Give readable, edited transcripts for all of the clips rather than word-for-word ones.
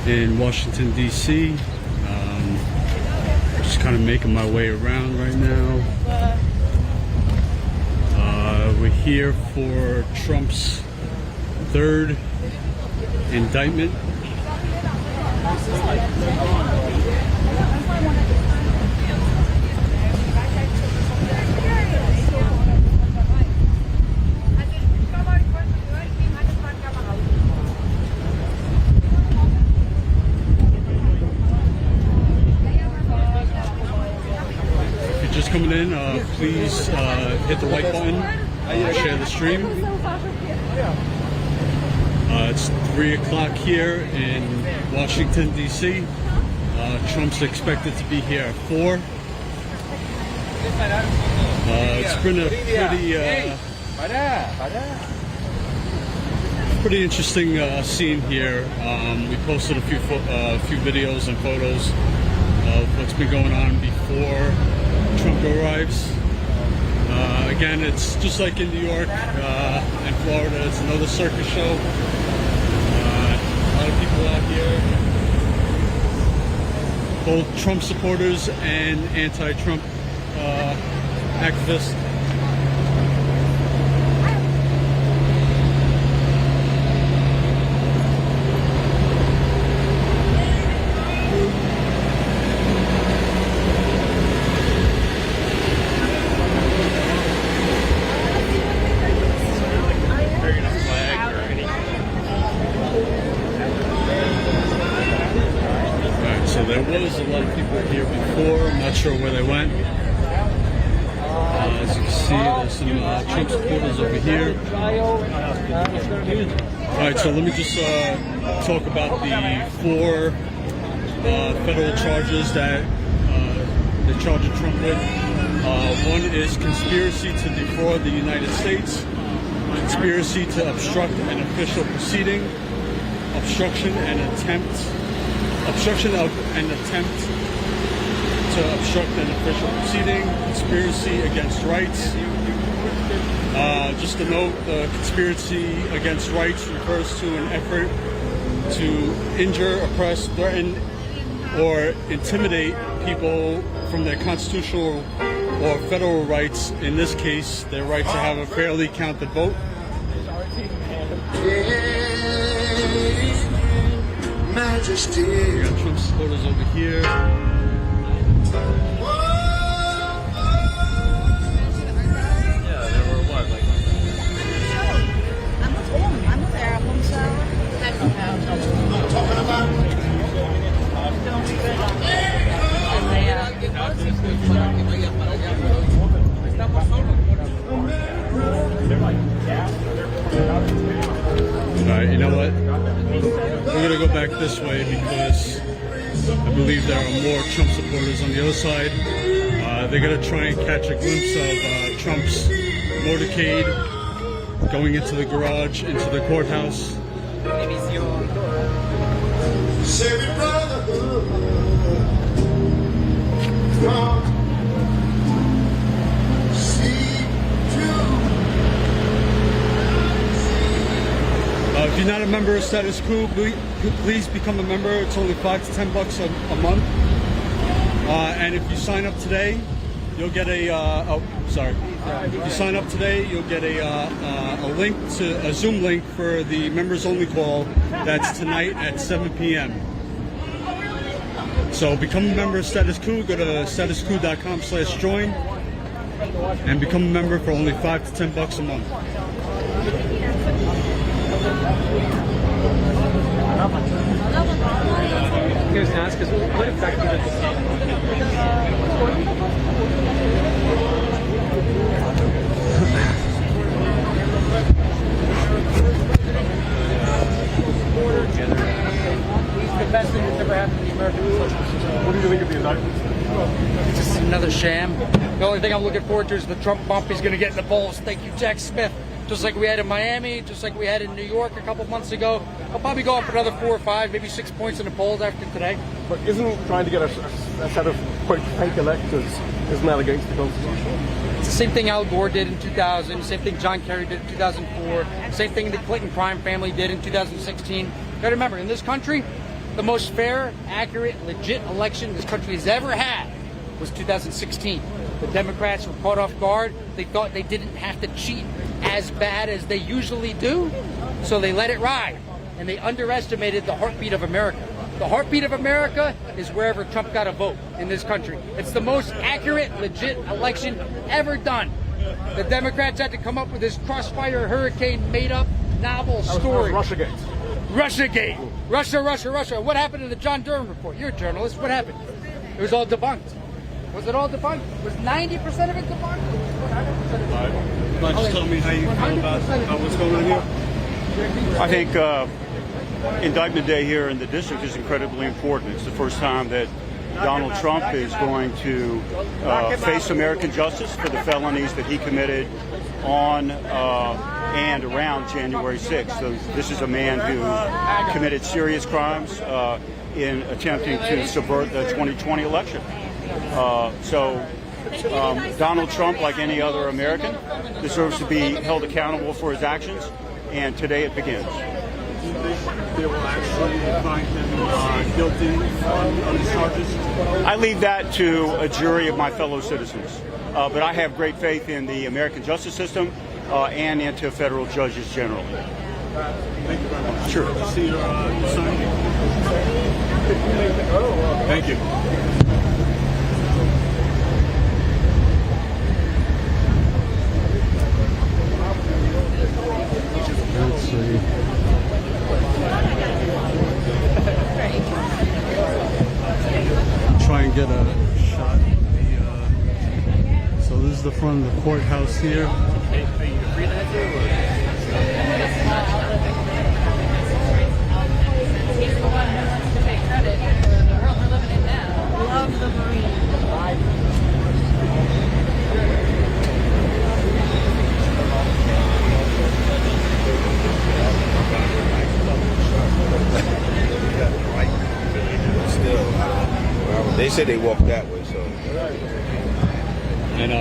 in Washington D.C. Just kind of making my way around right now. We're here for Trump's third indictment. If you're just coming in, please hit the like button. Share the stream. It's 3 o'clock here in Washington, D.C. Trump's expected to be here at 4. It's been a pretty interesting scene here. We posted a few videos and photos of what's been going on before Trump arrives. Again, it's just like in New York and Florida. It's another circus show. A lot of people out here, both Trump supporters and anti-Trump activists. So there was a lot of people here before. I'm not sure where they went. As you can see, there's some Trump supporters over here. Alright, so let me just talk about the 4 federal charges that they're charging Trump with. One is conspiracy to defraud the United States, conspiracy to obstruct an official proceeding, obstruction of an attempt to obstruct an official proceeding, conspiracy against rights. Just to note, the conspiracy against rights refers to an effort to injure, oppress, threaten, or intimidate people from their constitutional or federal rights. In this case, their right to have a fairly counted vote. Majesty. We got Trump supporters over here. Yeah, there were what, like... Alright, you know what? We're going to go back this way because I believe there are more Trump supporters on the other side. They're going to try and catch a glimpse of Trump's motorcade going into the garage, into the courthouse. If you're not a member of Status Coup, please become a member. It's only $5 to $10 a month. And if you sign up today, you'll get a If you sign up today, you'll get a link to a Zoom link for the members only call. That's tonight at 7 p.m. So become a member of Status Coup. Go to StatusCoup.com/join and become a member for only $5 to $10 a month. You guys ask us what effect did it the best thing that's ever happened to the American people. What do you think of the indictment? This is another sham. The only thing I'm looking forward to is the Trump bump he's going to get in the polls. Thank you, Jack Smith. just like we had in Miami, just like we had in New York a couple months ago. I'll probably go up another 4 or 5, maybe 6 points in the polls after today. But isn't trying to get a set of quote fake electors, isn't that against the Constitution? It's the same thing Al Gore did in 2000, same thing John Kerry did in 2004, same thing the Clinton crime family did in 2016. You gotta remember, in this country, the most fair, accurate, legit election this country has ever had was 2016. The Democrats were caught off guard. They thought they didn't have to cheat as bad as they usually do, so they let it ride. And they underestimated the heartbeat of America. The heartbeat of America is wherever Trump got a vote in this country. It's the most accurate, legit election ever done. The Democrats had to come up with this crossfire hurricane made-up novel story. Russiagate. Russiagate. Russia. What happened to the John Durham report? You're a journalist. What happened? It was all debunked. Was it all debunked? Was 90% of it debunked? Not just tell me how you feel about what's going on here. I think indictment day here in the district is incredibly important. It's the first time that Donald Trump is going to face American justice for the felonies that he committed on and around January 6th. So this is a man who committed serious crimes in attempting to subvert the 2020 election. Donald Trump, like any other American, deserves to be held accountable for his actions, and today it begins. They will actually find him guilty on these charges? I leave that to a jury of my fellow citizens. But I have great faith in the American justice system and into federal judges generally. Thank you very much. Sure. See your son. Thank you. Let's see. Try and get a shot of the, so this is the front of the courthouse here. Love the Marine. They said they walked that way, so. And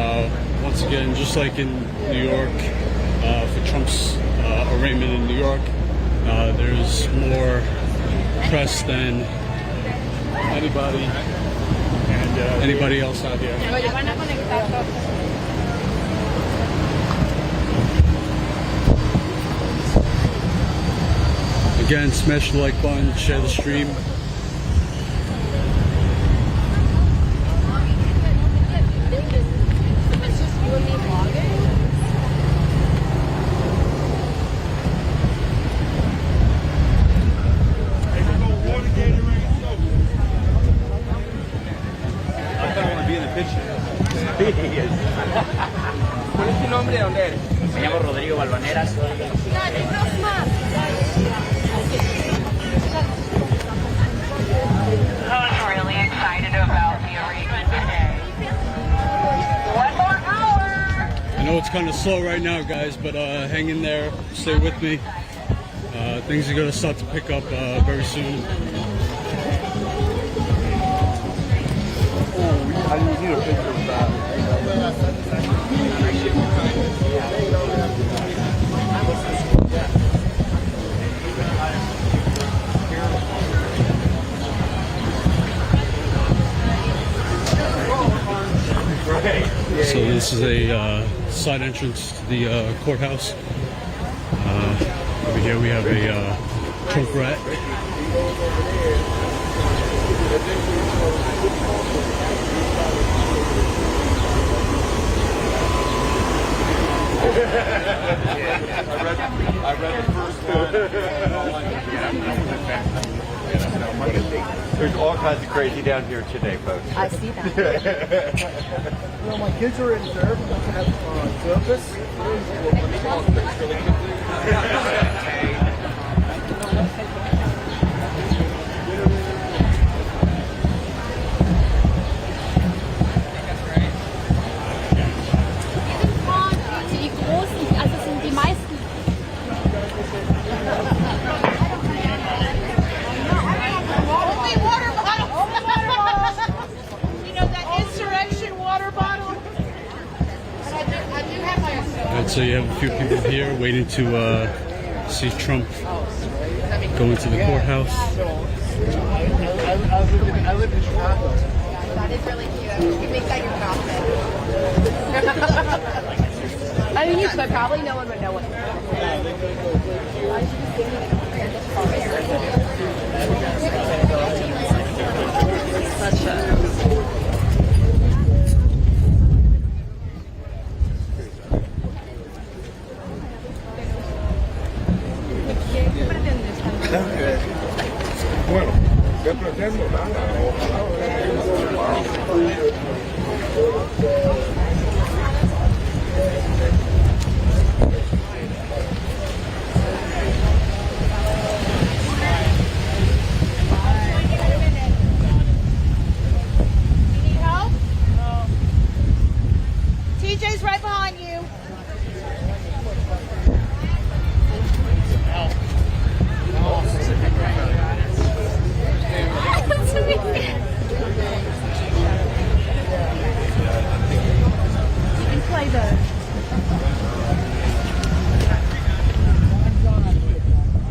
once again, just like in New York, for Trump's arraignment in New York, there's more press than anybody else out here. Again, smash the like button, share the stream. ¿Cuál es tu nombre y dónde eres? Me llamo Rodrigo Balvanera, soy... I was really excited about the arraignment today. One more hour! I know it's kind of slow right now, guys, but hang in there, stay with me. Things are going to start to pick up very soon. I need a picture of that. So this is a side entrance to the courthouse. Over here we have a trunk rat. I read the first one. There's all kinds of crazy down here today, folks. I see that. Well, my kids are in third. I'm looking at Circus. Die großen, also sind die meisten So you have a few people here waiting to see Trump go into the courthouse. I live in Chicago. That is really cute. You make that your outfit. I mean, you could probably. No one would know what. Bueno, yo pretendo nada. Need help? TJ's right behind you. Play the.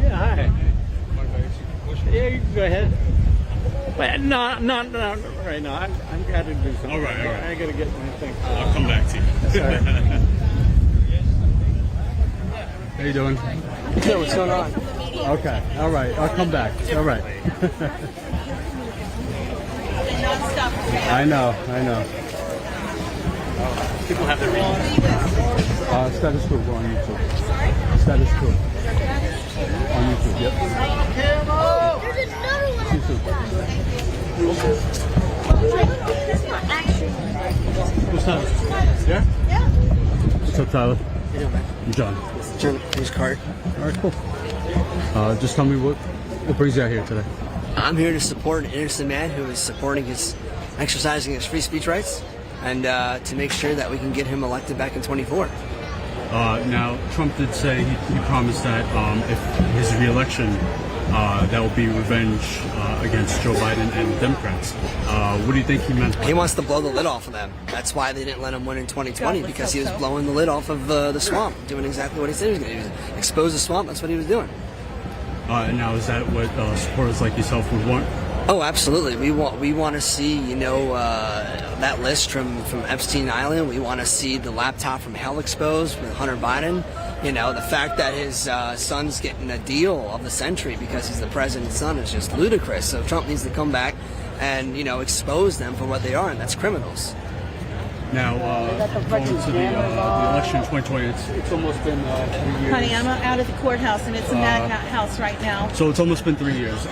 Yeah, hi. Yeah, you can go ahead. But no, not right now. I'm got to do something. All right. I got to get my thing. I'll come back to you. Sorry. How you doing? Good, what's going on? Okay. All right. I'll come back. All right. I know. People have their reasons. Status Coup on YouTube. Status Coup on YouTube. Yep. There's another one. See you soon. What's Tyler? Yeah? Yeah. What's up, Tyler? I'm John. Who's card? All right, cool. Just tell me what brings you out here today. I'm here to support an innocent man who is exercising his free speech rights, and to make sure that we can get him elected back in 24. Now, Trump did say he promised that if his re-election, that will be revenge against Joe Biden and the Democrats. What do you think he meant by He wants to blow the lid off of them. That's why they didn't let him win in 2020, because he was blowing the lid off of the swamp, doing exactly what he said he was going to do. Expose the swamp, that's what he was doing. Now, is that what supporters like yourself would want? Oh, absolutely. We want to see, that list from Epstein Island. We want to see the laptop from hell exposed with Hunter Biden. The fact that his son's getting a deal of the century because he's the president's son is just ludicrous. So Trump needs to come back and, expose them for what they are, and that's criminals. Now, going to the election in 2020, it's almost been 3 years. Honey, I'm out at the courthouse, and it's a magnet house right now. So it's almost been 3 years.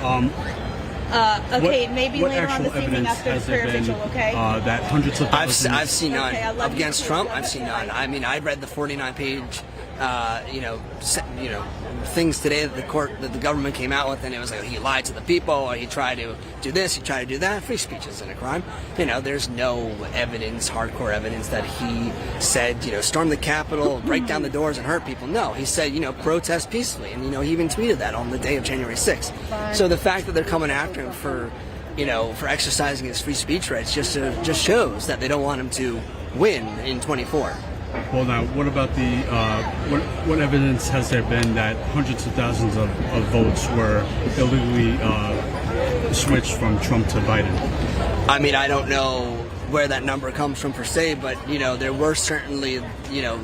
Okay, maybe what later on actual this evening evidence after the has there prayer been, vigil, okay? that hundreds of thousands... I've seen none. Okay, I love Up you. against Trump, I've seen none. I mean, I read the 49-page, things today that the government came out with, and it was like he lied to the people, or he tried to do this, he tried to do that. Free speech isn't a crime. There's no evidence, hardcore evidence, that he said, storm the Capitol, break down the doors, and hurt people. No, he said, protest peacefully, and he even tweeted that on the day of January 6th. So the fact that they're coming after him for exercising his free speech rights just shows that they don't want him to win in 24. Well, now, what about the what evidence has there been that hundreds of thousands of votes were illegally switched from Trump to Biden? I mean, I don't know where that number comes from per se, but there were certainly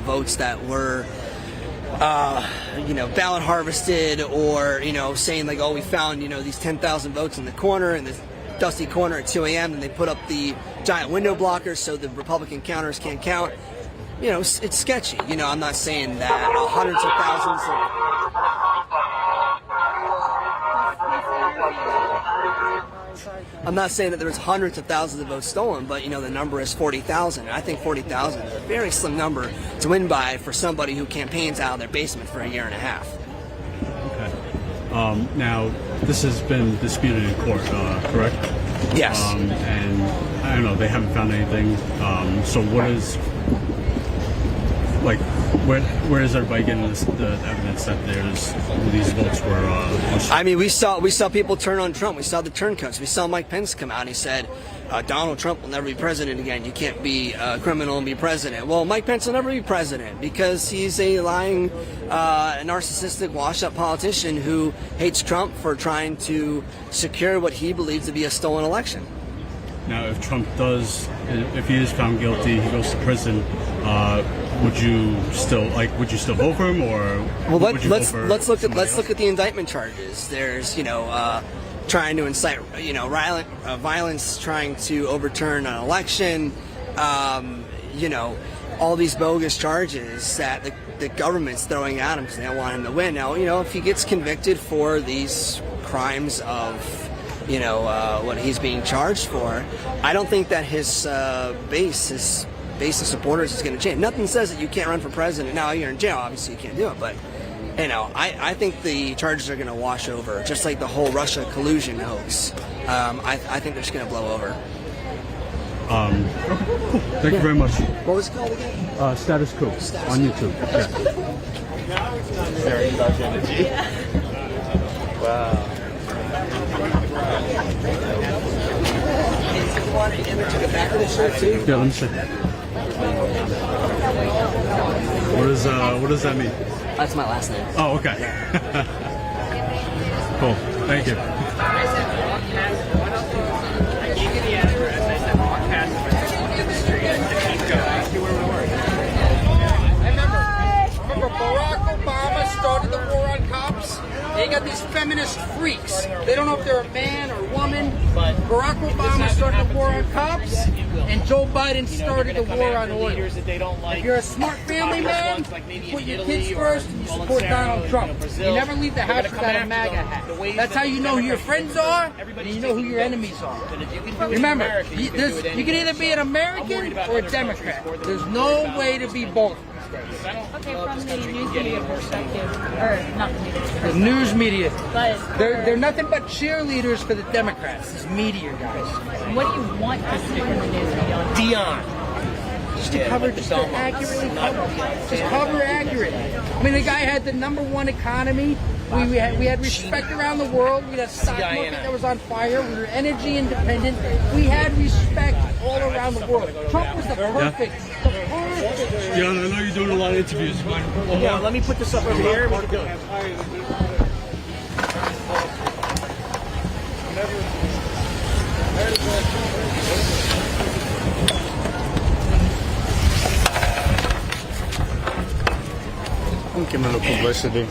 votes that were ballot harvested, or saying like, oh, we found these 10,000 votes in the corner, in this dusty corner at 2 a.m. and they put up the giant window blockers so the Republican counters can't count. It's sketchy. I'm not saying that hundreds of thousands of... I'm not saying that there was hundreds of thousands of votes stolen, but the number is 40,000. I think 40,000 is a very slim number to win by for somebody who campaigns out of their basement for a year and a half. Okay. Now, this has been disputed in court, correct? Yes. And I don't know, they haven't found anything. So what is... like, where is everybody getting the evidence that these votes were? I mean, we saw people turn on Trump. We saw the turncoats. We saw Mike Pence come out and he said, Donald Trump will never be president again. You can't be a criminal and be president. Well, Mike Pence will never be president because he's a lying, narcissistic, washed-up politician who hates Trump for trying to secure what he believes to be a stolen election. Now, if Trump if he is found guilty, he goes to prison. Would you still vote for him, or well, let's look at the indictment charges. There's trying to incite violence, trying to overturn an election, all these bogus charges that the government's throwing at him because they don't want him to win. Now, if he gets convicted for these crimes of what he's being charged for, I don't think that his base of supporters is going to change. Nothing says that you can't run for president. Now you're in jail, obviously you can't do it, but I think the charges are going to wash over, just like the whole Russia collusion hoax. I think they're just going to blow over. Okay, cool. Thank you very much. What was it called again? Status Coup on YouTube. Yeah. Very much energy. Wow. Yeah, let me see. What does that mean? That's my last name. Oh, okay. Cool. Thank you. Remember Barack Obama started the war on cops? They got these feminist freaks. They don't know if they're a man or woman, but Barack Obama started the war on cops, and Joe Biden started the war on oil. If you're a smart family man, you put your kids first and you support Donald Trump. You never leave the house without a MAGA hat. That's how you know who your friends are and you know who your enemies are. Remember, you can either be an American or a Democrat. There's no way to be both. Okay, from the news media perspective, or not the media perspective. The news media. But They're nothing but cheerleaders for the Democrats, these media guys. what do you want to stick in the news media? Dion. Just to cover, just to accurately cover. Just cover accurate. I mean, the guy had the #1 economy. We had respect around the world. We had a stock market that was on fire. We were energy independent. We had respect all around the world. Trump was the perfect. Yeah, I know you're doing a lot of interviews. Yeah, let me put this up over here. We can do it. Give me a little publicity.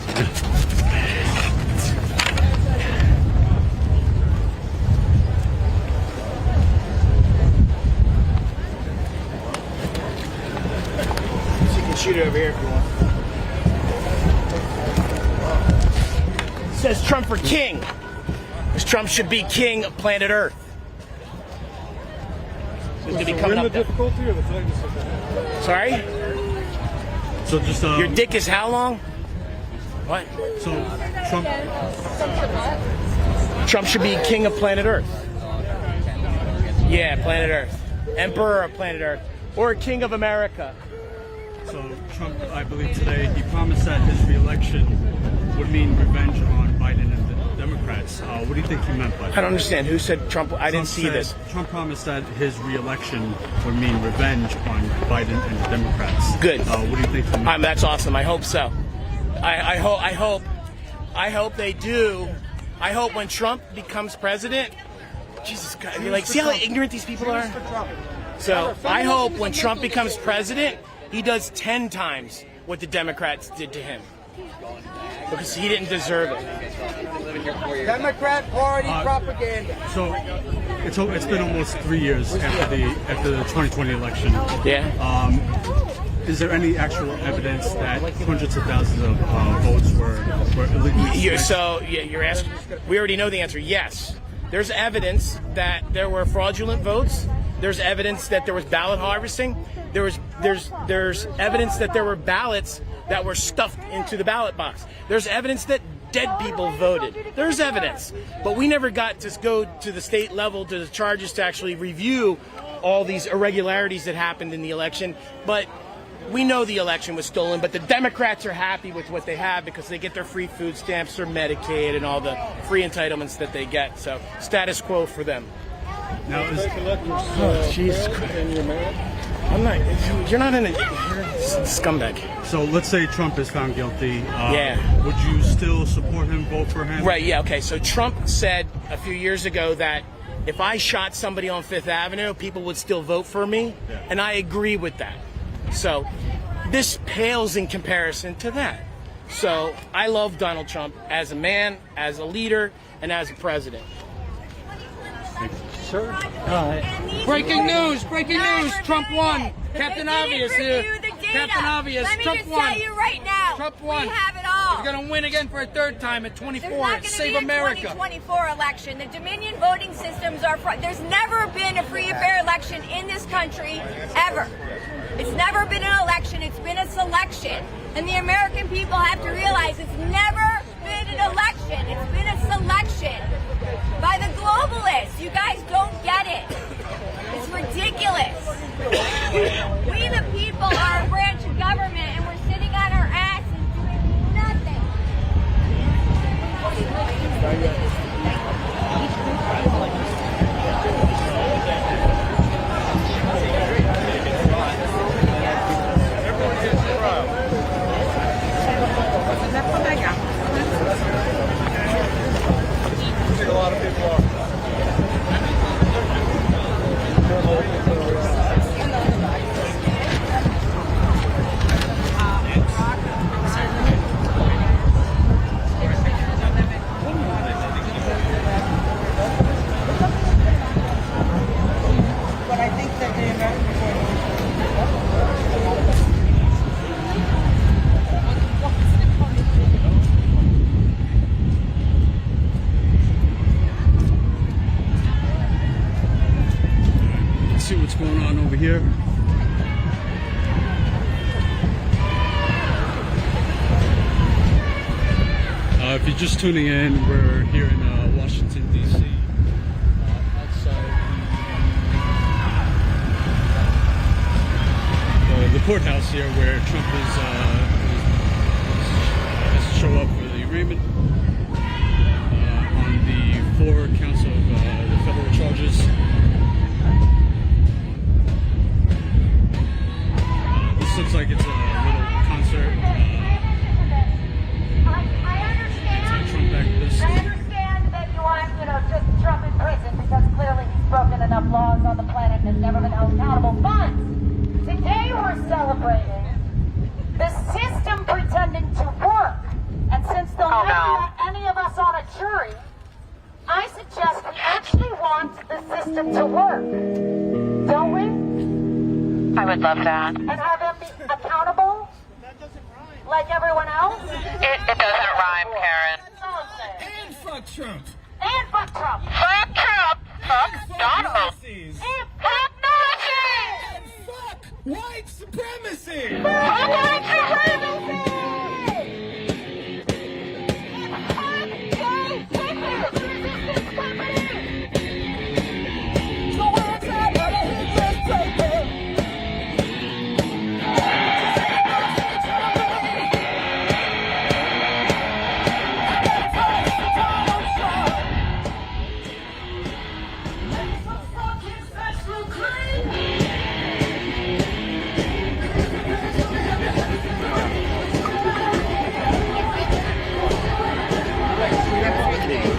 Shoot it over here if you want. It says Trump for king. Because Trump should be king of planet Earth. So he's going to be coming up. The difficulty or the thing? Sorry? So just your dick is how long? What? So Trump should be king of planet Earth. Yeah, planet Earth. Emperor of planet Earth. Or king of America. So Trump, I believe today, he promised that his re-election would mean revenge on Biden and the Democrats. What do you think he meant by that? I don't understand. Who said Trump? I didn't see this. Trump promised that his re-election would mean revenge on Biden and the Democrats. Good. What do you think he meant? That's awesome. I hope so. I hope they do. I hope when Trump becomes president, Jesus God, see how ignorant these people are? So I hope when Trump becomes president, he does 10 times what the Democrats did to him. Because he didn't deserve it. Democrat Party propaganda. So it's been almost 3 years after the 2020 election. Yeah. Is there any actual evidence that hundreds of thousands of votes were illegally? You're asking. We already know the answer. Yes. There's evidence that there were fraudulent votes. There's evidence that there was ballot harvesting. There's evidence that there were ballots that were stuffed into the ballot box. There's evidence that dead people voted. There's evidence. But we never got to go to the state level to the charges to actually review all these irregularities that happened in the election. But we know the election was stolen, but the Democrats are happy with what they have because they get their free food stamps, their Medicaid, and all the free entitlements that they get. So status quo for them. Now, Jesus Christ. I'm not. You're not in a. You're a scumbag. so let's say Trump is found guilty. Yeah. Would you still support him, vote for him? Right, yeah, okay. So Trump said a few years ago that if I shot somebody on Fifth Avenue, people would still vote for me. Yeah. And I agree with that. So this pales in comparison to that. So I love Donald Trump as a man, as a leader, and as a president. Sure. Breaking news! Breaking news! Trump won. Captain Obvious here. Captain Obvious. Let me Trump just won. tell you right now. Trump won. We have it all. He's going to win again for a third time at 24. There's not going to Save be a America. 2024 election. The Dominion voting systems are. There's never been a free and fair election in this country ever. It's never been an election. It's been a selection, and the American people have to realize it's never been an election. It's been a selection by the globalists. You guys don't get it. It's ridiculous. We the people are a branch of government, and we're sitting on our asses doing nothing. A lot of people are. But I think that the American Let's see what's going on over here. If you're just tuning in, we're here in Washington D.C. Outside the courthouse here, where Trump has to show up for the arraignment on the 4 counts of the federal charges. This looks like it's a little concert. I understand that you want, just Trump in prison because clearly he's broken enough laws on the planet and has never been held accountable. But today we're celebrating the system pretending to work. And since there'll never be any of us on a jury, I suggest we actually want the system to work. Don't we? I would love that. And have him be accountable? Like everyone else? It doesn't rhyme, Karen. And fuck Trump. And fuck Trump. Fuck Trump. Fuck Donald. And fuck Nazis. And fuck white supremacy. Fuck white supremacy. Fuck gay pickers. Resistance company. The world's not gonna hit this paper.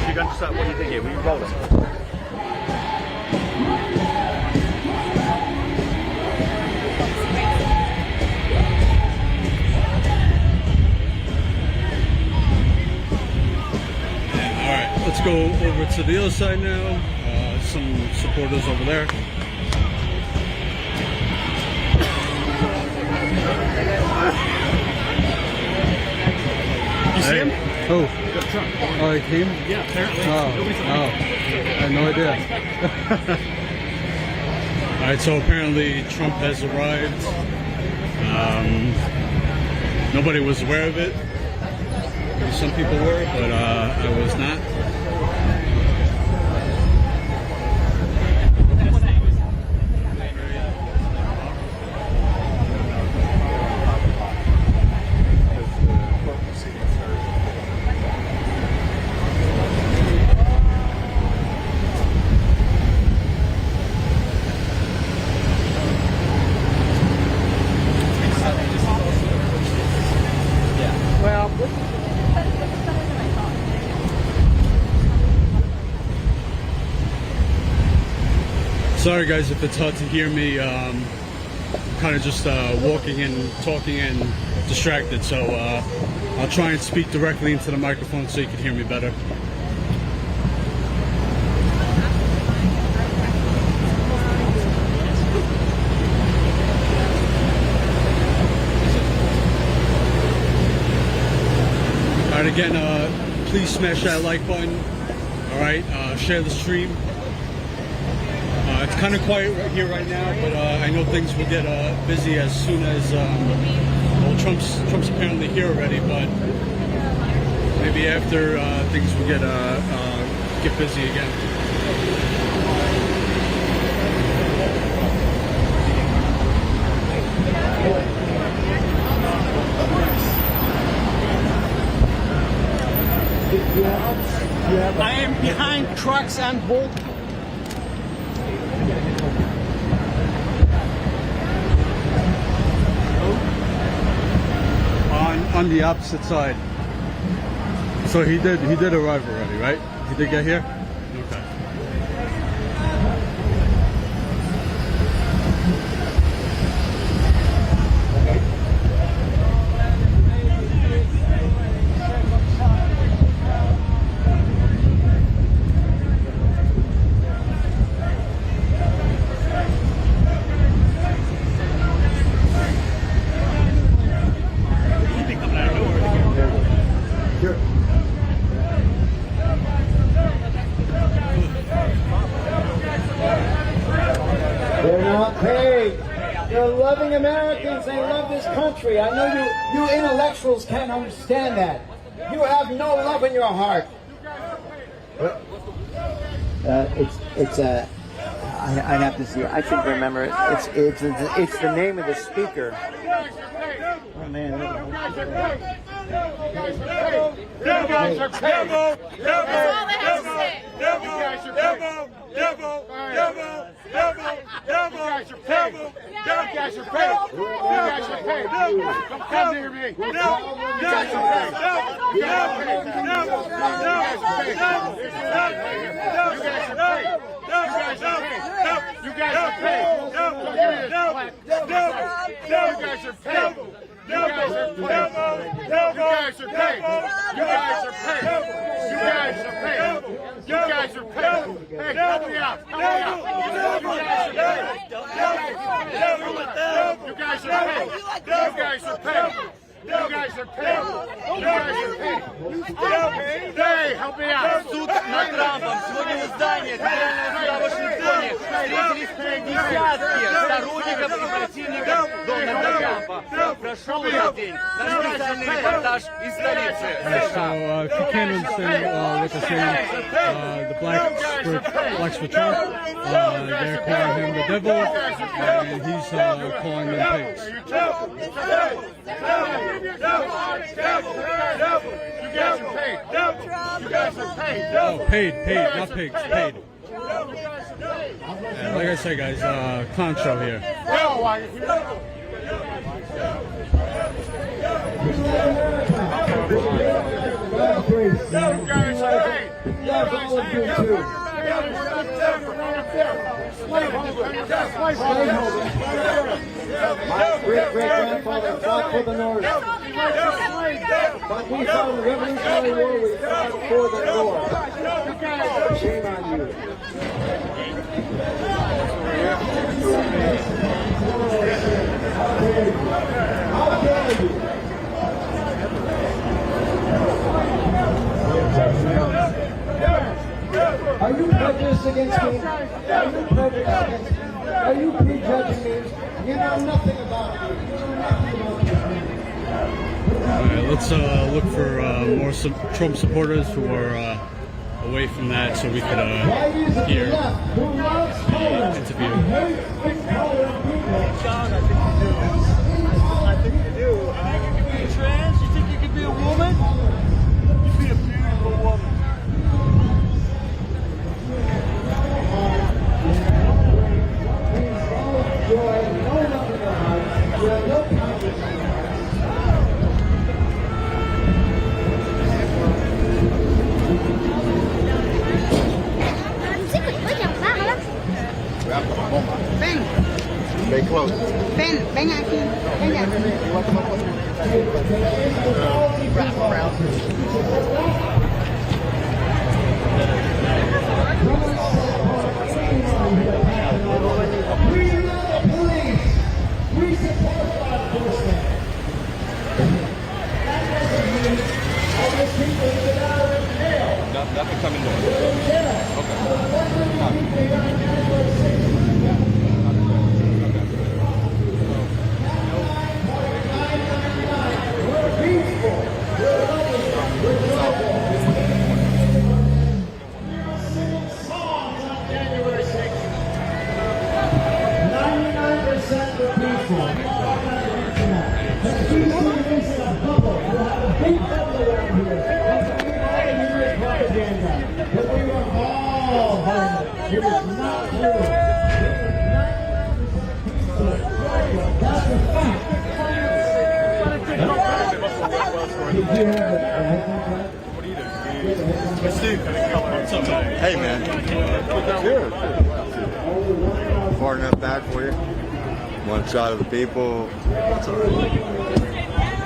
You're going to start, what do you think here? Will you roll it? Alright, let's go over to the other side now. Some supporters over there. You see him? Oh. Oh, he came? Yeah, apparently. Oh, I had no idea. Alright, so apparently Trump has arrived. Nobody was aware of it. Some people were, but I was not. Sorry guys if it's hard to hear me. Kind of just walking and talking and distracted, so I'll try and speak directly into the microphone so you can hear me better. Alright, again, please smash that like button. Alright, share the stream. It's kind of quiet right here right now, but I know things will get busy as soon as, well, Trump's apparently here already, but maybe after things will get busy again. I am behind trucks and bolt. On the opposite side. So he did arrive already, right? He did get here? Okay. They're not paid. They're loving Americans. They love this country. I know you intellectuals can't understand that. You have no love in your heart. I'd have to see. I think remember it's the name of the speaker. Oh man. Hey, help me out. Суд над Трампом. Сегодня в здании Федерального суда в Вашингтоне встретились десятки сторонников и противников Дональда Трампа. Прошел этот день. Наш специальный репортаж из столицы США. So if you can't understand what they're saying, the blacks for Trump, they're calling him the devil, and he's calling them pigs. You guys are paid. You guys are paid. Oh, paid, not pigs, paid. And like I said, guys, clown show here. My great-great-grandfather fought for the North. But we fought in the Revolutionary War, we fought for the North. Shame on you. How dare you? Are you prejudiced against me? Are you prejudiced against me? Are you prejudging me? You know nothing about me. You know nothing about this. Alright, let's look for more Trump supporters who are away from that so we could hear the interview. I think you do. You can be trans? You think you can be a woman? You be a beautiful woman. Grab the Stay close. Ven, venga aquí, venga. Wrap around. We support law enforcement. All those people that get out of jail. Nothing coming north. We're peaceful. We're loving. We're joyful. We are singing songs on January 6th. 99% were peaceful. The DC is a bubble. We'll have a big bubble around here. That's what we all hear is propaganda. But we were all violent. It is not true. 99% peaceful. That's a fact. Did you have Hey, man. Far enough back for you. One shot of the people. That's all right.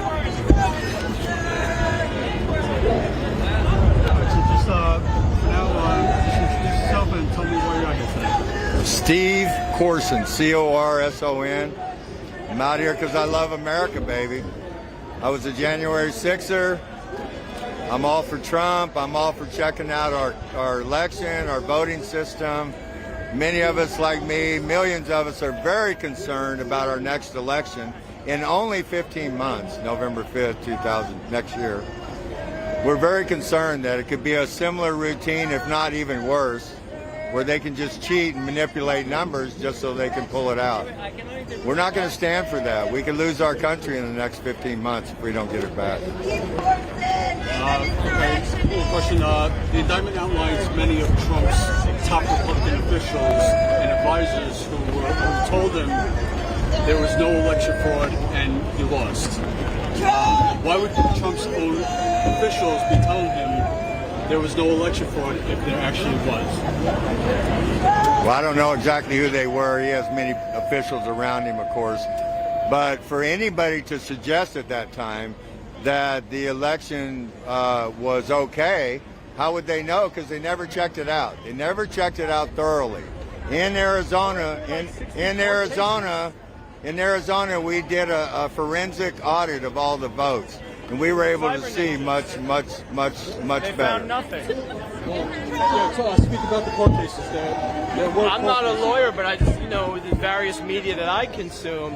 Just from now on, just introduce yourself and tell me where you're at today. Steve Corson, C-O-R-S-O-N. I'm out here because I love America, baby. I was a January 6er. I'm all for Trump. I'm all for checking out our election, our voting system. Many of us, like me, millions of us, are very concerned about our next election in only 15 months, November 5th, 2000, next year. We're very concerned that it could be a similar routine, if not even worse, where they can just cheat and manipulate numbers just so they can pull it out. We're not going to stand for that. We could lose our country in the next 15 months if we don't get it back. Question, the indictment outlines many of Trump's top Republican officials and advisors who told him there was no election fraud and he lost. Why would Trump's own officials be telling him there was no election fraud if there actually was? Well, I don't know exactly who they were. He has many officials around him, of course. But for anybody to suggest at that time that the election was okay, how would they know? Because they never checked it out. They never checked it out thoroughly. In Arizona, we did a forensic audit of all the votes, and we were able to see much They better. found nothing. Speak about the court cases. I'm not a lawyer, but I just, the various media that I consume,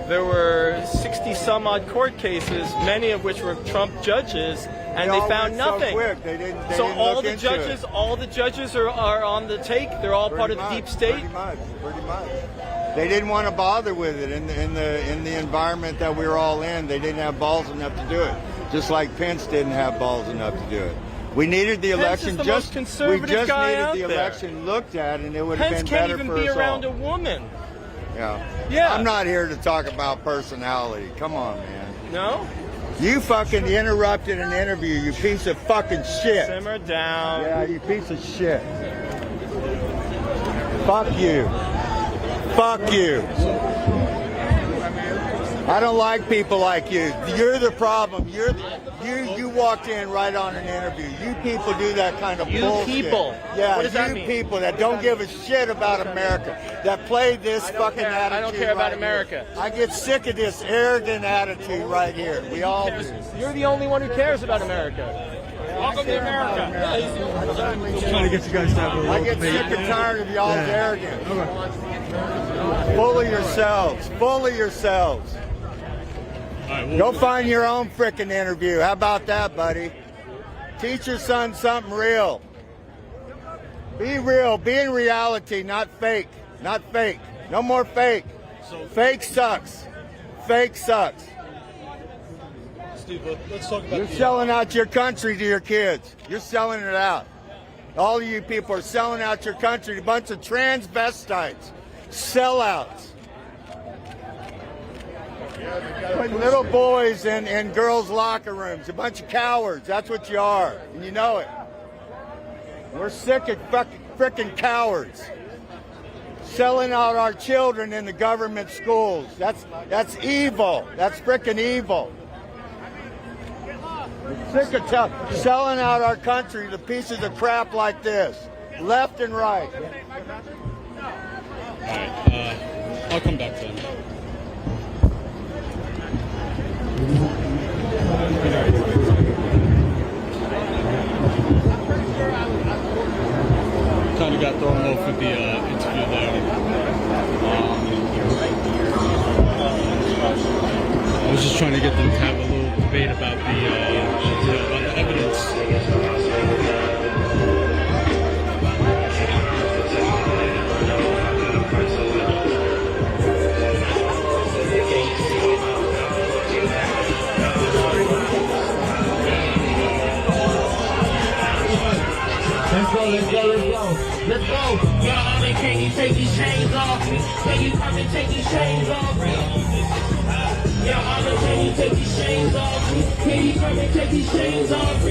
there were 60 some odd court cases, many of which were Trump judges, and they found nothing. So quick. They didn't all look the into judges, it. all the judges are on the take. They're all part of the deep state. Pretty much. They didn't want to bother with it in the environment that we were all in. They didn't have balls enough to do it. Just like Pence didn't have balls enough to do it. We needed the election Pence is the most conservative guy out needed the there. election looked at, and it would have Pence been can't better even for be us around all. a woman. Yeah. I'm not here to talk about personality. Come on, man. No? You fucking interrupted an interview, you piece of fucking shit. Simmer down. Yeah, you piece of shit. Fuck you. Fuck you. I don't like people like you. You're the problem. You walked in right on an interview. You people do that kind of bullshit. people? Yeah, What does that you mean? people that don't give a shit about America, that play this fucking attitude. I don't care about right America. here. I get sick of this arrogant attitude right here. We all do. You're the only one who cares about America. Welcome to America. I'm trying to get you guys to have a little I get debate. sick and tired of y'all's arrogance. Full of yourselves. Full of yourselves. Go find your own frickin' interview. How about that, buddy? Teach your son something real. Be real. Be in reality, not fake. Not fake. No more fake. Fake sucks. Fake sucks. Steve, let's talk about You're selling out your country to your kids. You're selling it out. All of you people are selling out your country to a bunch of transvestites. Sellouts. Putting little boys in girls' locker rooms. A bunch of cowards. That's what you are. And you know it. We're sick of frickin' cowards. selling out our children in the government schools. That's evil. That's frickin' evil. Sick of selling out our country to pieces of crap like this, left and right. All right, I'll come back to them. Kind of got thrown off with the interview there. I was just trying to get them to have a little debate about the evidence. Let's go. Let's go. Yo, can you take these chains off? Can you come and take these chains off? Yo, can you take these chains off? Can you come and take these chains off? I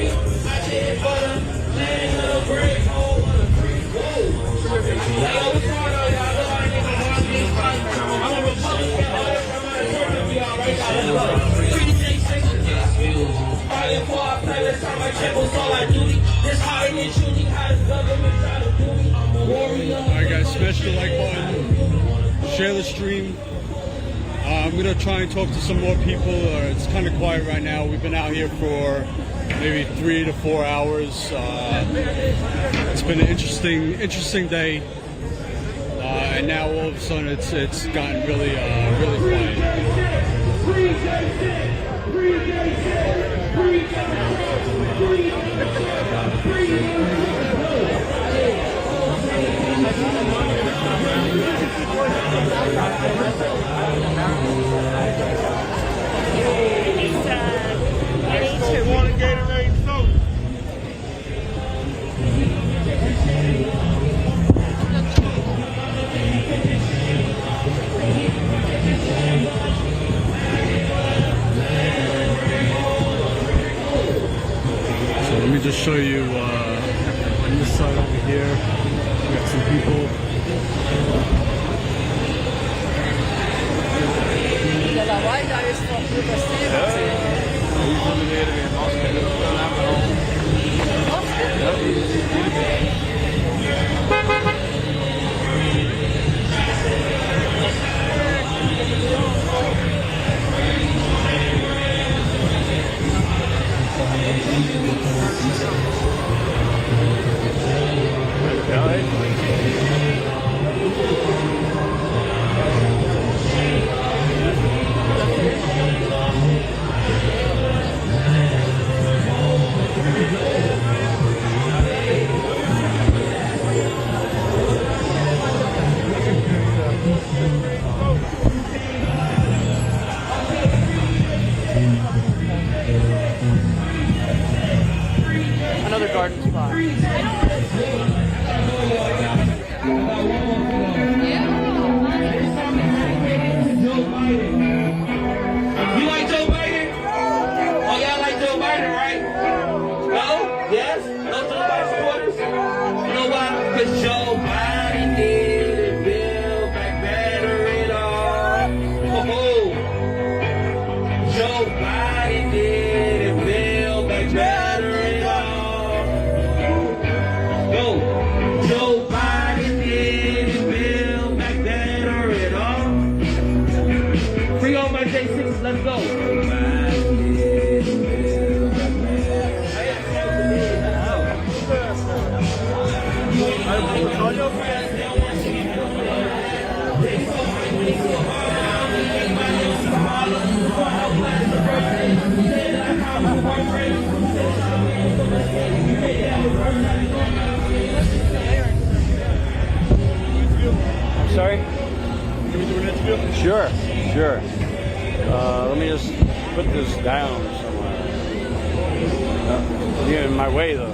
did for the land of the great hole of the free. Whoa. Yo, what's going on, y'all? I'm a Republican. Fighting for our players, time I check was all I duty. This hard and truly how the government try to do me. I'm a warrior. Alright guys, smash the like button, share the stream. I'm going to try and talk to some more people. It's kind of quiet right now. We've been out here for maybe 3 to 4 hours. It's been an interesting day. And now all of a sudden it's gotten really quiet. Let me just show you on this side over here. We got some people. Another garden spot. You like Joe Biden? Oh, y'all like Joe Biden, right? No? Yes? No Joe Biden supporters? You know why? Because Joe Biden did build back better it all. Oh, Joe Biden did build back better it all. Go. Joe Biden did build back better it all. Free all my J6s, let's go. I'm sorry? Can we do an interview? Sure. Let me just put this down somewhere. You're in my way, though.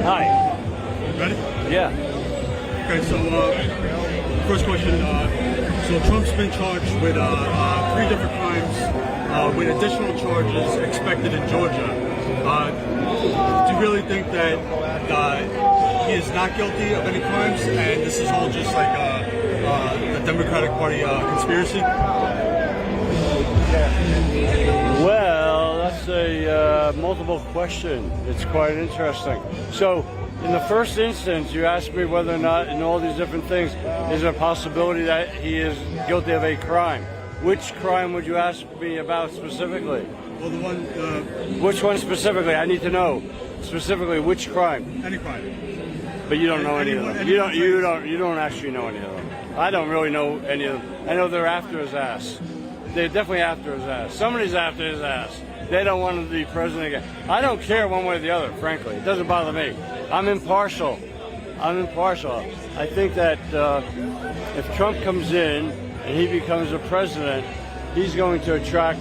Hi. Ready? Yeah. Okay, so first question. So Trump's been charged with 3 different crimes with additional charges expected in Georgia. Do you really think that he is not guilty of any crimes, and this is all just like the Democratic Party conspiracy? Well, that's a multiple question. It's quite interesting. So, in the first instance, you asked me whether or not, in all these different things, is there a possibility that he is guilty of a crime. Which crime would you ask me about specifically? Well, the one. Which one specifically? I need to know specifically which crime. Any crime. But you don't know any of them. You don't actually know any of them. I don't really know any of them. I know they're after his ass. They're definitely after his ass. Somebody's after his ass. They don't want him to be president again. I don't care one way or the other, frankly. It doesn't bother me. I'm impartial. I think that if Trump comes in and he becomes a president, he's going to attract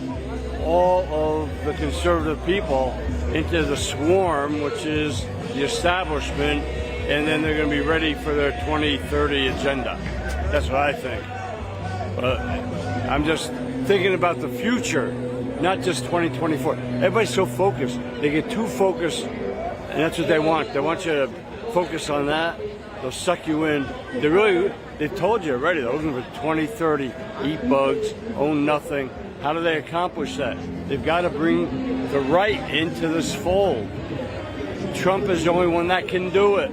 all of the conservative people into the swarm, which is the establishment, and then they're going to be ready for their 2030 agenda. That's what I think. But I'm just thinking about the future, not just 2024. Everybody's so focused. They get too focused, and that's what they want. They want you to focus on that. They'll suck you in. They told you already, they're looking for 2030, eat bugs, own nothing. How do they accomplish that? They've got to bring the right into this fold. Trump is the only one that can do it.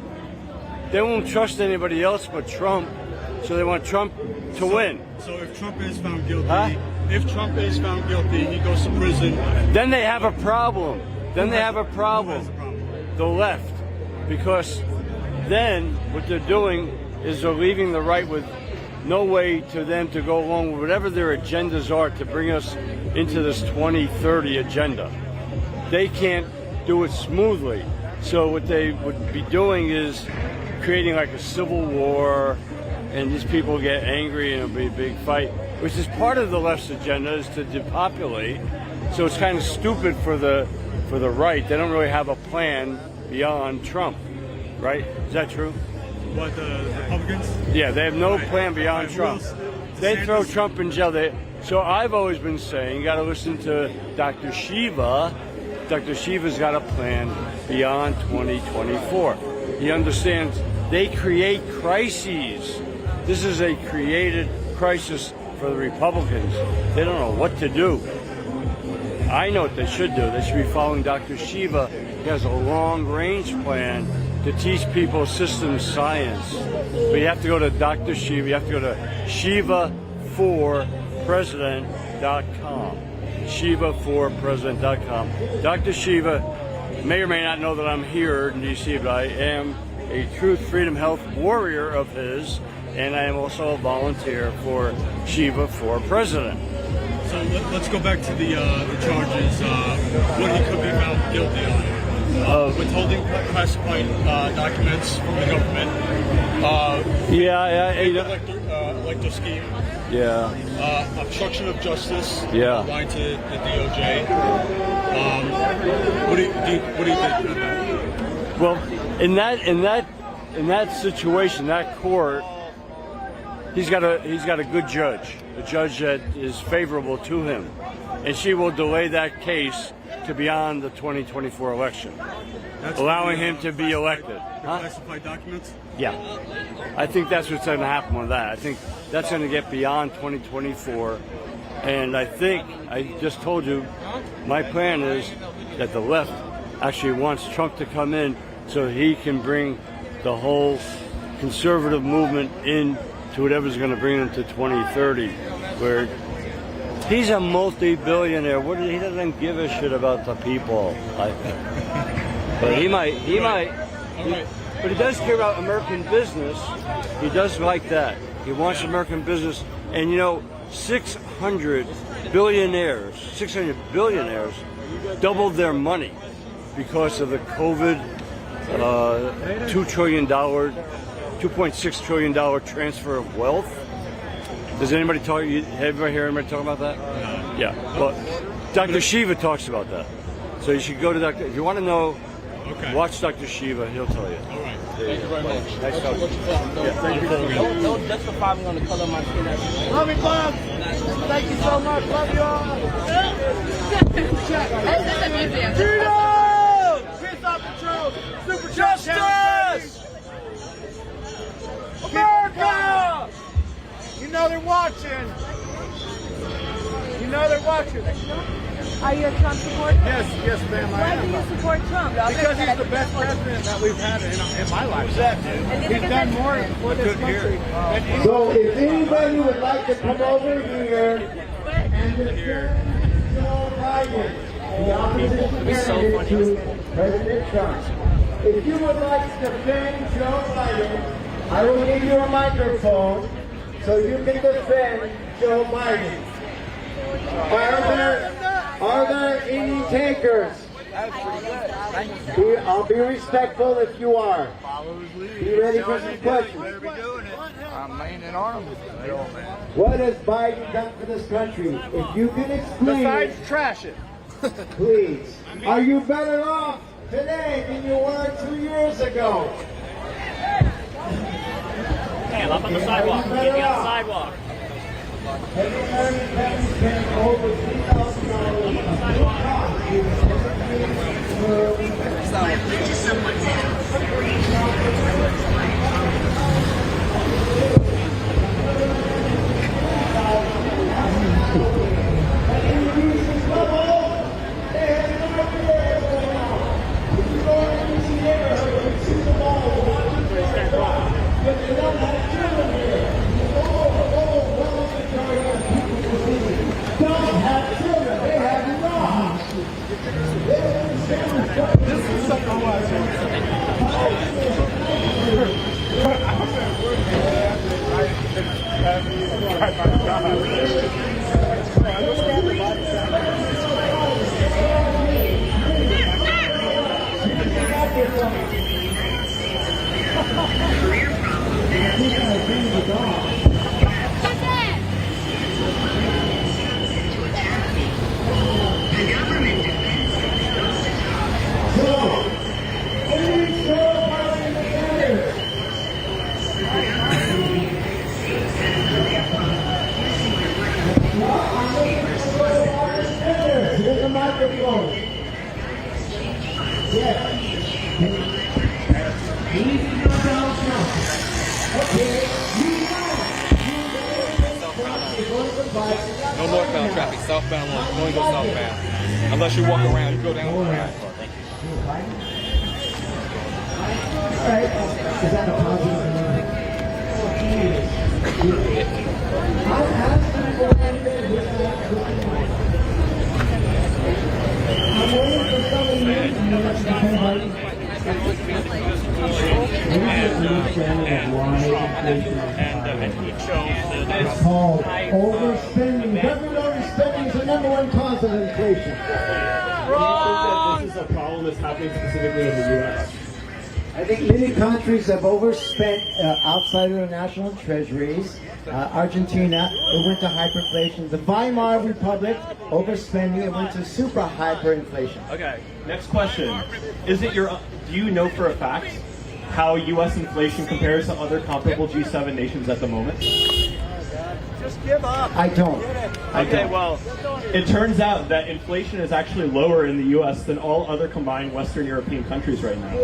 They won't trust anybody else but Trump, so they want Trump to win. So if Trump is found guilty, he goes to prison. Then they have a problem. The left. Because then what they're doing is they're leaving the right with no way to them to go along with whatever their agendas are to bring us into this 2030 agenda. They can't do it smoothly. So what they would be doing is creating like a civil war, and these people get angry and it'll be a big fight, which is part of the left's agenda, is to depopulate. So it's kind of stupid for the right. They don't really have a plan beyond Trump, right? Is that true? What, the Republicans? Yeah, they have no plan beyond Trump. They throw Trump in jail. So I've always been saying, you got to listen to Dr. Shiva. Dr. Shiva's got a plan beyond 2024. He understands they create crises. This is a created crisis for the Republicans. They don't know what to do. I know what they should do. They should be following Dr. Shiva. He has a long-range plan to teach people systems science. But you have to go to Dr. Shiva. You have to go to shiva4president.com. shiva4president.com. Dr. Shiva may or may not know that I'm here in D.C., but I am a Truth, Freedom, Health warrior of his, and I am also a volunteer for Shiva for President. So let's go back to the charges, what he could be found guilty on. Withholding classified documents from the government. Elector scheme. Yeah. Obstruction of justice. Yeah. Lying to the DOJ. What do you think about that? Well, in that situation, that court, he's got a good judge, a judge that is favorable to him, and she will delay that case to beyond the 2024 election, allowing him to be elected. Classified documents? Yeah. I think that's what's going to happen with that. I think that's going to get beyond 2024. And I think, I just told you, my plan is that the left actually wants Trump to come in so he can bring the whole conservative movement in to whatever's going to bring them to 2030, where he's a multi-billionaire. He doesn't give a shit about the people. But he might. But he does care about American business. He does like that. He wants American business. And 600 billionaires doubled their money because of the COVID $2.6 trillion transfer of wealth. Does anybody talk? Everybody hear anybody talk about that? Yeah. Well, Dr. Shiva talks about that. So you should go to Dr. If you want to know, watch Dr. Shiva. He'll tell you. All right. Thank you very much. Nice talking to you. Thank you. Don't justify me on the color of my skin. Love you, Bob. Thank you so much. Love you all. about you? Are you a Trump supporter? Yes, ma'am. Why do you support Trump? Because he's the best president that we've had in my lifetime. He's done more for this country. So if anybody would like to come over here and defend Joe Biden, the opposition candidate to President Trump, if you would like to defend Joe Biden, I will give you a microphone so you can defend Joe Biden. Are there any takers? I'll be respectful if you are. Be ready for some questions. I'm leaning on him. What has Biden done for this country? If you can explain. Besides trash it. Please. Are you better off today than you were 2 years ago? Hey, I'm up on the sidewalk. Get me on the sidewalk. Every American family spent over No northbound traffic, southbound only. You only go southbound. Unless you walk around, you go down the ramp. Alright, is that a positive? I'm waiting for some of you it's called overspending. Government overspending is the #1 cause of inflation. This is a problem that's happening specifically in the U.S. I think many countries have overspent outside of their national treasuries. Argentina, it went to hyperinflation. The Weimar Republic, overspending, it went to super hyperinflation. Okay, next question. Do you know for a fact how U.S. inflation compares to other comparable G7 nations at the moment? Just give up. I don't. Well, it turns out that inflation is actually lower in the U.S. than all other combined Western European countries right now.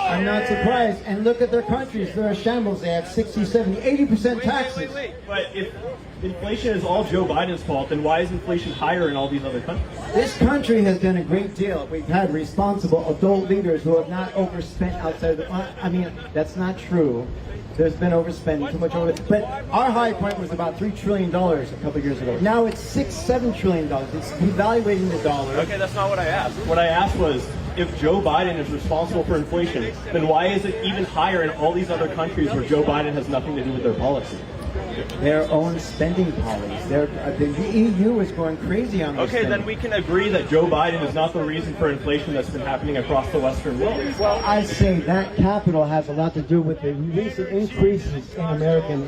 I'm not surprised. And look at their countries. They're a shambles. They have 60, 70, 80% taxes. But if inflation is all Joe Biden's fault, then why is inflation higher in all these other countries? This country has done a great deal. We've had responsible adult leaders who have not overspent outside of the... I mean, that's not true. There's been overspending, too much over. But our high point was about $3 trillion a couple of years ago. Now it's $6-7 trillion. It's devaluating the dollar. Okay, that's not what I asked. What I asked was, if Joe Biden is responsible for inflation, then why is it even higher in all these other countries where Joe Biden has nothing to do with their policy? Their own spending policies. The EU is going crazy on this. Okay, then we can agree that Joe Biden is not the reason for inflation that's been happening across the Western world. Well, I say that capital has a lot to do with the recent increases in American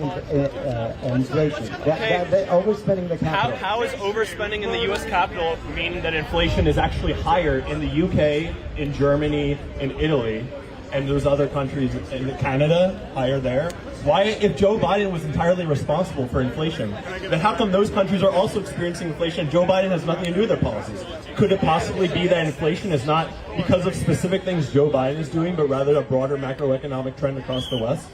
inflation. That overspending the capital. How is overspending in the U.S. capital mean that inflation is actually higher in the UK, in Germany, in Italy, and those other countries, in Canada, higher there? Why, if Joe Biden was entirely responsible for inflation, then how come those countries are also experiencing inflation? Joe Biden has nothing to do with their policies. Could it possibly be that inflation is not because of specific things Joe Biden is doing, but rather a broader macroeconomic trend across the West?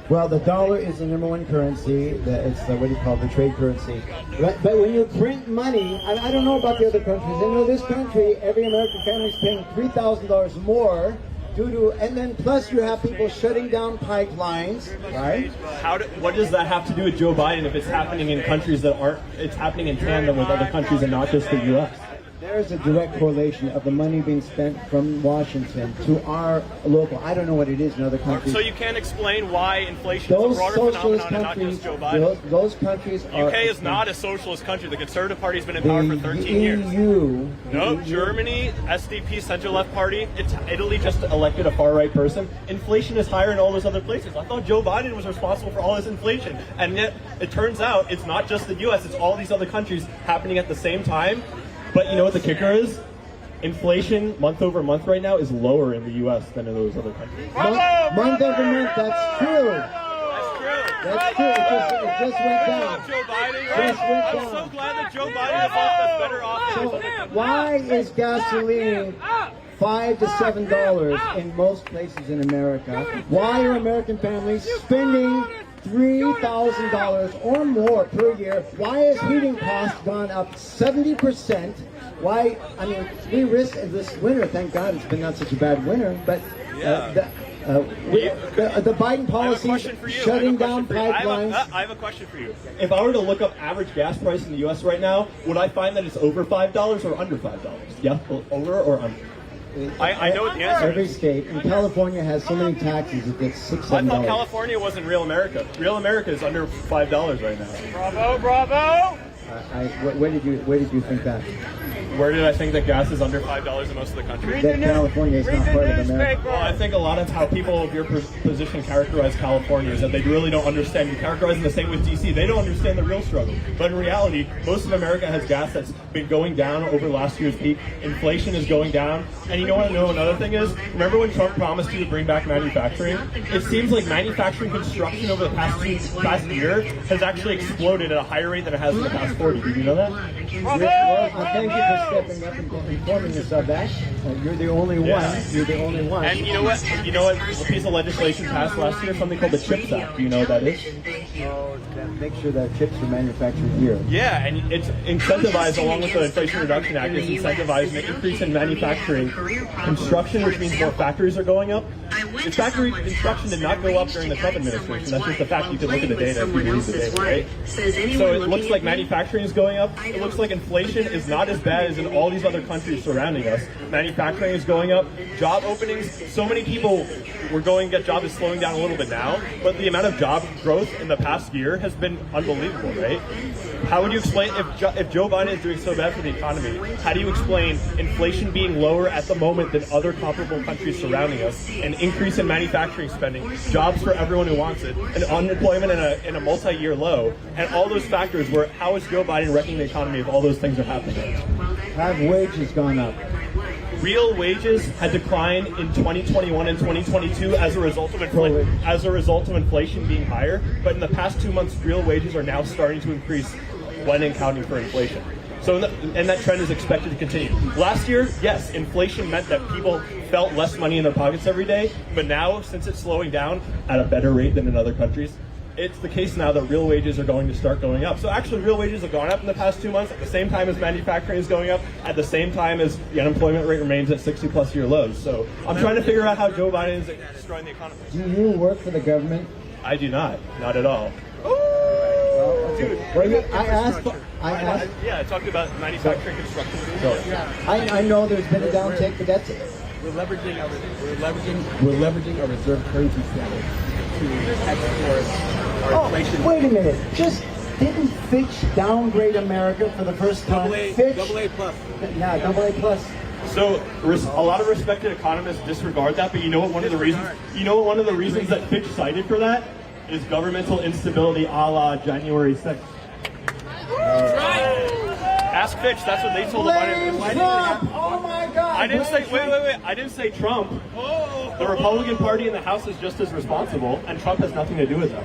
Well, the dollar is the number one currency. It's what do you call it, the trade currency. But when you print money, I don't know about the other countries. I know this country, every American family is paying $3,000 more due to, and then plus you have people shutting down pipelines, right? What does that have to do with Joe Biden if it's happening in countries that aren't? It's happening in tandem with other countries and not just the U.S. There is a direct correlation of the money being spent from Washington to our local. I don't know what it is in other countries. So you can't explain why inflation is a broader phenomenon and not just Joe Biden? Those countries are... UK is not a socialist country. The Conservative Party has been in power for 13 years. No, Germany, SDP, center-left party. Italy just elected a far-right person. Inflation is higher in all those other places. I thought Joe Biden was responsible for all this inflation. And yet, it turns out it's not just the U.S., it's all these other countries happening at the same time. But you know what the kicker is? Inflation month over month right now is lower in the U.S. than in those other countries. Month over month, that's true. That's true. It just went down. Joe Biden. I'm so glad that Joe Biden is off. That's better off. So why is gasoline $5 to $7 in most places in America? Why are American families spending $3,000 or more per year? Why has heating costs gone up 70%? Why? I mean, we risk this winter. Thank God it's been not such a bad winter. But the Biden policy shutting down pipelines. I have a question for you. If I were to look up average gas price in the U.S. right now, would I find that it's over $5 or under $5? Yeah, over or under? I know what the answer Every is. state. And California has so many taxes, it gets $6, $7. I thought California wasn't real America. Real America is under $5 right now. Bravo, bravo! Where did you think that? Where did I think that gas is under $5 in most of the country? That California is not part of America. Well, I think a lot of how people of your position characterize California is that they really don't understand. You characterize them the same with D.C. They don't understand the real struggle. But in reality, most of America has gas that's been going down over last year's peak. Inflation is going down. And you know what I know another thing is? Remember when Trump promised you to bring back manufacturing? It seems like manufacturing construction over the past year has actually exploded at a higher rate than it has in the past 40. Did you know that? Well, thank you for stepping up and informing us of that. You're the only one. You're the only one. And you know what? You know what? A piece of legislation passed last year, something called the CHIPS Act. Do you know what that is? Make sure that chips are manufactured here. Yeah, and it's incentivized along with the Inflation Reduction Act. It's incentivized an increase in manufacturing construction, which means more factories are going up. The factory construction did not go up during the Trump administration. That's just the fact. You can look at the data if you believe the data, right? So it looks like manufacturing is going up. It looks like inflation is not as bad as in all these other countries surrounding us. Manufacturing is going up. Job openings, so many people were going to get jobs, is slowing down a little bit now, but the amount of job growth in the past year has been unbelievable, right? How would you explain, if Joe Biden is doing so bad for the economy, how do you explain inflation being lower at the moment than other comparable countries surrounding us, an increase in manufacturing spending, jobs for everyone who wants it, and unemployment in a multi-year low, and all those factors where, how is Joe Biden wrecking the economy if all those things are happening? Have wages gone up? Real wages had declined in 2021 and 2022 as a result of inflation being higher, but in the past 2 months, real wages are now starting to increase when accounting for inflation. So, and that trend is expected to continue. Last year, yes, inflation meant that people felt less money in their pockets every day, but now, since it's slowing down at a better rate than in other countries, it's the case now that real wages are going to start going up. So actually, real wages have gone up in the past 2 months at the same time as manufacturing is going up, at the same time as the unemployment rate remains at 60-plus year lows. So I'm trying to figure out how Joe Biden is destroying the economy. Do you work for the government? I do not at all. Dude, I asked. Yeah, I talked about manufacturing construction. I know there's been a downtick, but that's we're leveraging our reserve currency status to export our inflation. Wait a minute. Didn't Fitch downgrade America for the first time? AA plus. Yeah, AA plus. So a lot of respected economists disregard that, but you know what one of the reasons that Fitch cited for that is governmental instability a la January 6th. Ask Fitch, that's what they told him. Oh my God! I didn't say, wait, I didn't say Trump. The Republican Party in the House is just as responsible, and Trump has nothing to do with that.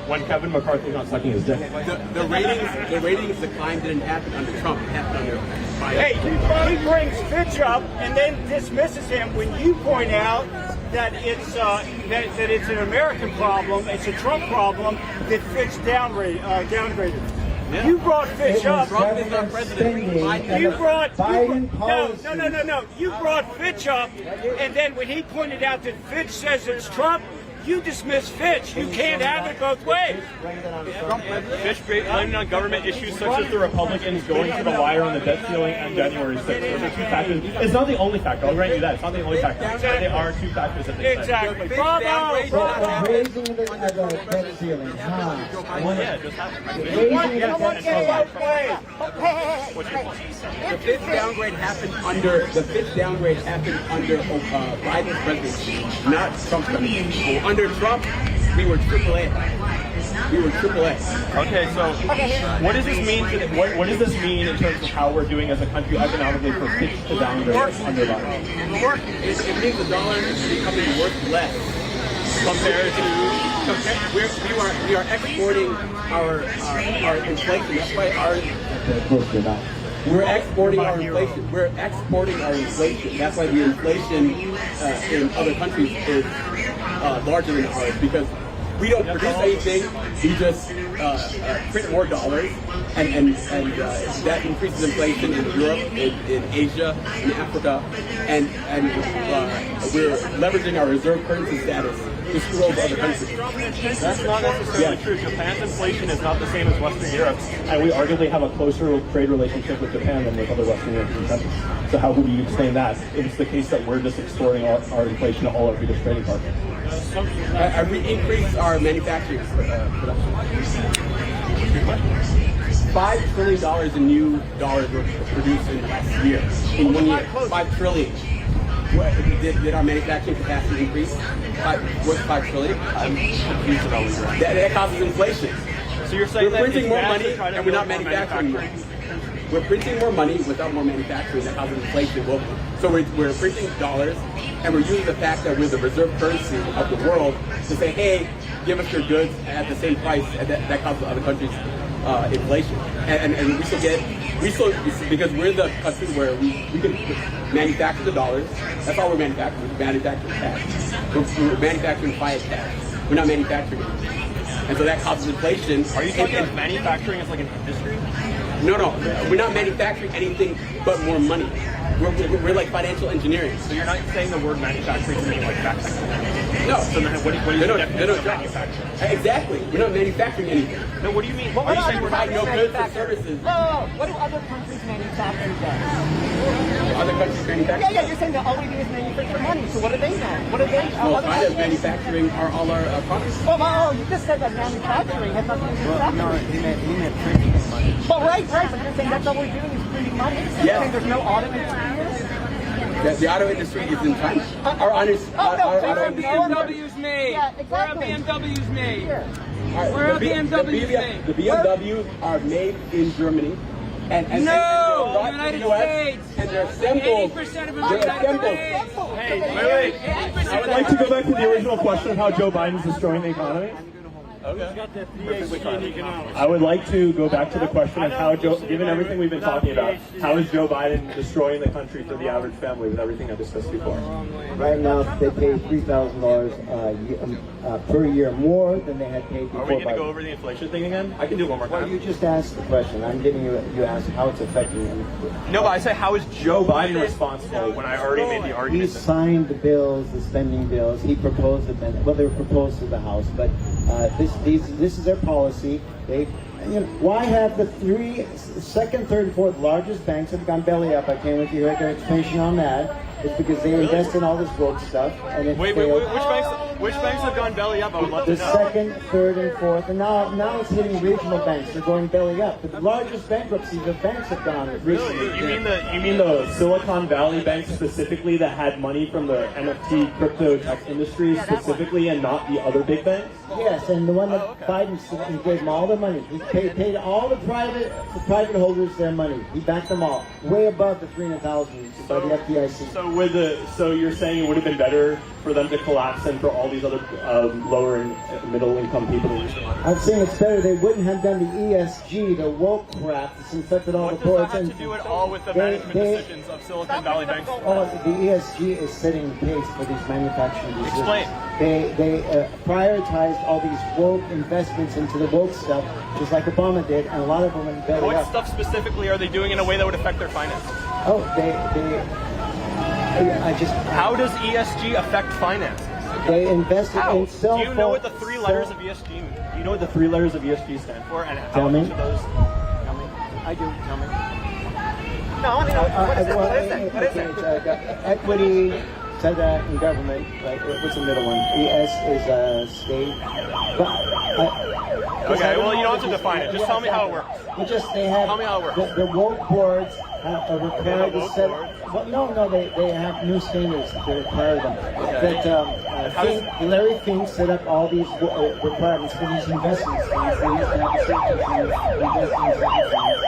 When Kevin McCarthy's not sucking his dick. The ratings decline didn't happen under Trump, it happened under Biden. Hey, he brings Fitch up and then dismisses him when you point out that it's that it's an American problem, it's a Trump problem that Fitch downgraded. Yeah. You brought Fitch up. Trump is our president. You brought Biden no. You brought Fitch up, and then when he pointed out that Fitch says it's Trump, you dismiss Fitch. You can't have it both ways. Fitch blaming on government issues such as the Republicans going to the wire on the debt ceiling on January 6th. Those are two factors. It's not the only factor. I'll grant you that. It's not the only factor. They are two factors that they Exactly. Bravo! Raising the debt ceiling. Yeah, just happened. Raising the debt ceiling. The fifth downgrade happened under Biden's presidency, not Trump's presidency. Under Trump, we were AAA. Okay, so what does this mean? What does this mean in terms of how we're doing as a country economically for Fitch to downgrade under Biden? It means the dollar is becoming worth less compared to. We are exporting our inflation. That's why we're exporting our inflation. We're exporting our inflation. That's why the inflation in other countries is larger than ours, because we don't produce anything. We just print more dollars, and that increases inflation in Europe, in Asia, in Africa, and we're leveraging our reserve currency status to screw over other countries. That's not necessarily true. Japan's inflation is not the same as Western Europe's, and we arguably have a closer trade relationship with Japan than with other Western European countries. So how would you explain that? It's the case that we're just exporting our inflation to all our biggest trading partners. We increased our manufacturing production. $5 trillion in new dollars were produced in the last year. In 1 year, $5 trillion. Did our manufacturing capacity increase? What's $5 trillion? I'm confused about what you're saying. That causes inflation. So you're saying we're printing more money and we're not manufacturing more. We're printing more money without more manufacturing. That causes inflation. Well, so we're printing dollars, and we're using the fact that we're the reserve currency of the world to say, hey, give us your goods at the same price, and that causes other countries inflation. And we still because we're the country where we can manufacture the dollars. That's all we're manufacturing. We're manufacturing cash. We're manufacturing fiat cash. We're not manufacturing anything. And so that causes inflation. Are you talking about manufacturing as like an industry? No, we're not manufacturing anything but more money. We're like financial engineering. So you're not saying the word manufacturing to mean like factory? No. So then what is the definition of manufacturing? Exactly. We're not manufacturing anything. No, what do you mean? Are you saying we're providing no goods or services? No. What do other countries manufacture then? Other countries manufacture? Yeah, you're saying that all we do is manufacture money. So what do they know? What do they know? Well, China's manufacturing all our products. Oh, you just said that manufacturing has nothing to do with that. No, he meant printing money. Well, right, but you're saying that's all we're doing is printing money? Yes. You're saying there's no auto industry? Yeah, the auto industry is in China. BMW's made. Yeah, exactly. Where are BMW's made? Where are BMW's made? The BMWs are made in Germany. And no, United States. And they're assembled. 80% of them are United States. Wait. I would like to go back to the original question of how Joe Biden's destroying the economy. Okay. I would like to go back to the question of how Joe, given everything we've been talking about, how is Joe Biden destroying the country for the average family with everything I discussed before? Right now, they pay $3,000 per year more than they had paid before. Are we going to go over the inflation thing again? I can do it one more time. Well, you just asked the question. I'm giving you asked how it's affecting them. No, but I say how is Joe Biden responsible when I already made the argument? He signed the bills, the spending bills. He proposed them. Well, they were proposed to the House, but this is their policy. Why have the second, third, and fourth largest banks have gone belly up? I can't wait to hear their explanation on that. It's because they invest in all this broke stuff, and it failed. Which banks have gone belly up? I would love to know. The second, third, and fourth, and now it's hitting regional banks. They're going belly up. The largest bankruptcies of banks have gone recently. Really? You mean the Silicon Valley banks specifically that had money from the NFT crypto tech industry specifically, and not the other big banks? Yes, and the one that Biden gave them all their money. He paid all the private holders their money. He backed them all, way above the $300,000 by the FDIC. So you're saying it would have been better for them to collapse and for all all these other lower and middle income people. I'm saying it's better. They wouldn't have done the ESG, the woke crap, that's infected all the boards. What does that have to do at all with the management decisions of Silicon Valley banks? Oh, the ESG is setting the pace for these manufacturing decisions. Explain. They prioritized all these woke investments into the woke stuff, just like Obama did, and a lot of them went belly What up. stuff specifically are they doing in a way that would affect their finances? Oh, How does ESG affect finances? They invested in cell Do you know what the three letters of ESG mean? Do you know what the three letters of ESG stand for? And how much of those? Tell me. I do. Tell me. No, I want to know. What is it? What is it? Equity, etc., in government. Right? What's the middle one? ES is state. Okay. Well, you don't have to define it. Just tell me how it works. They have. Tell me how it works. The woke boards are required to set. Well, no, they have new standards that require them. Okay. That Larry Fink set up all these requirements for these investments. They used to have a certain kind of investments.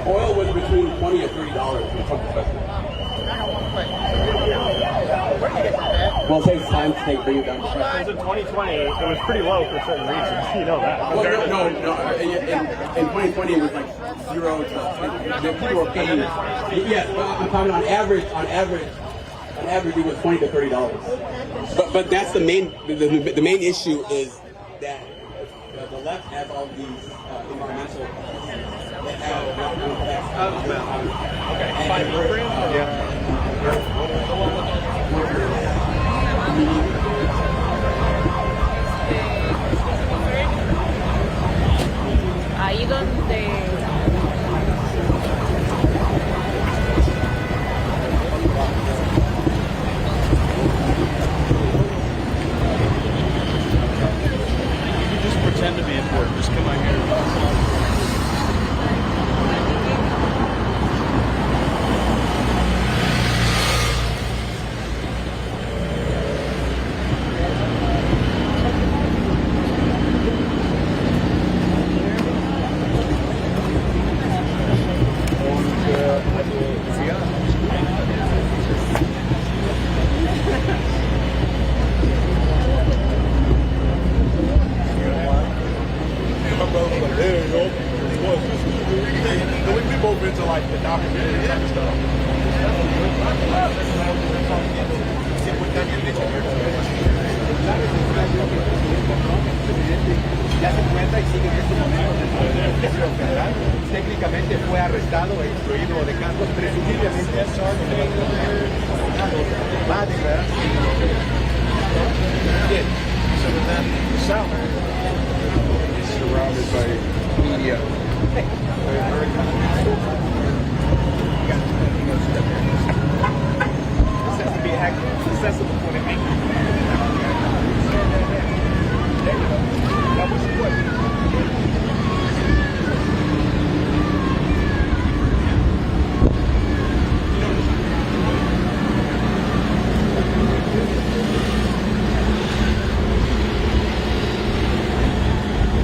Oil was between $20 and $30 when Trump was president. Well, it takes time to bring it down to price. Because in 2020, it was pretty low for certain reasons. You know that. Well, no. In 2020, it was like 0 to people were paying. Yes, but I'm talking on average. On average, it was $20 to $30. But that's the main. The main issue is that the left has all these environmental. Okay, fine. Ahí donde Just pretend to be important. Just come out here. Ya se encuentra y sigue en este momento en el Ministerio Federal. Técnicamente fue arrestado e instruido de cargos, presumiblemente va a declarar. Bien. So then the South is surrounded by media. This has to be accessible for the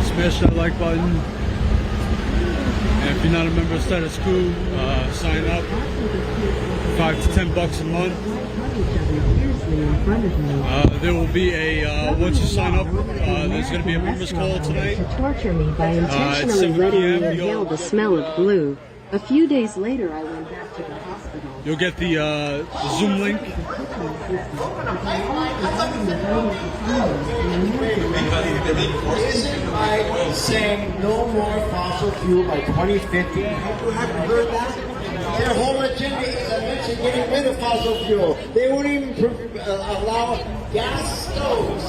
Smash that like button. And if you're not a member of Status Coup, sign up. $5 to $10 a month. policeman in front of me. There will be a, once you sign up, there's going to be a members call tonight. To torture me by intentionally letting me inhale the smell of glue. A few days later, I went back to the hospital. You'll get the Zoom link. Isn't I saying no more fossil fuel by 2050? You haven't heard that? Their whole agenda is eventually getting rid of fossil fuel. They won't even allow gas stoves.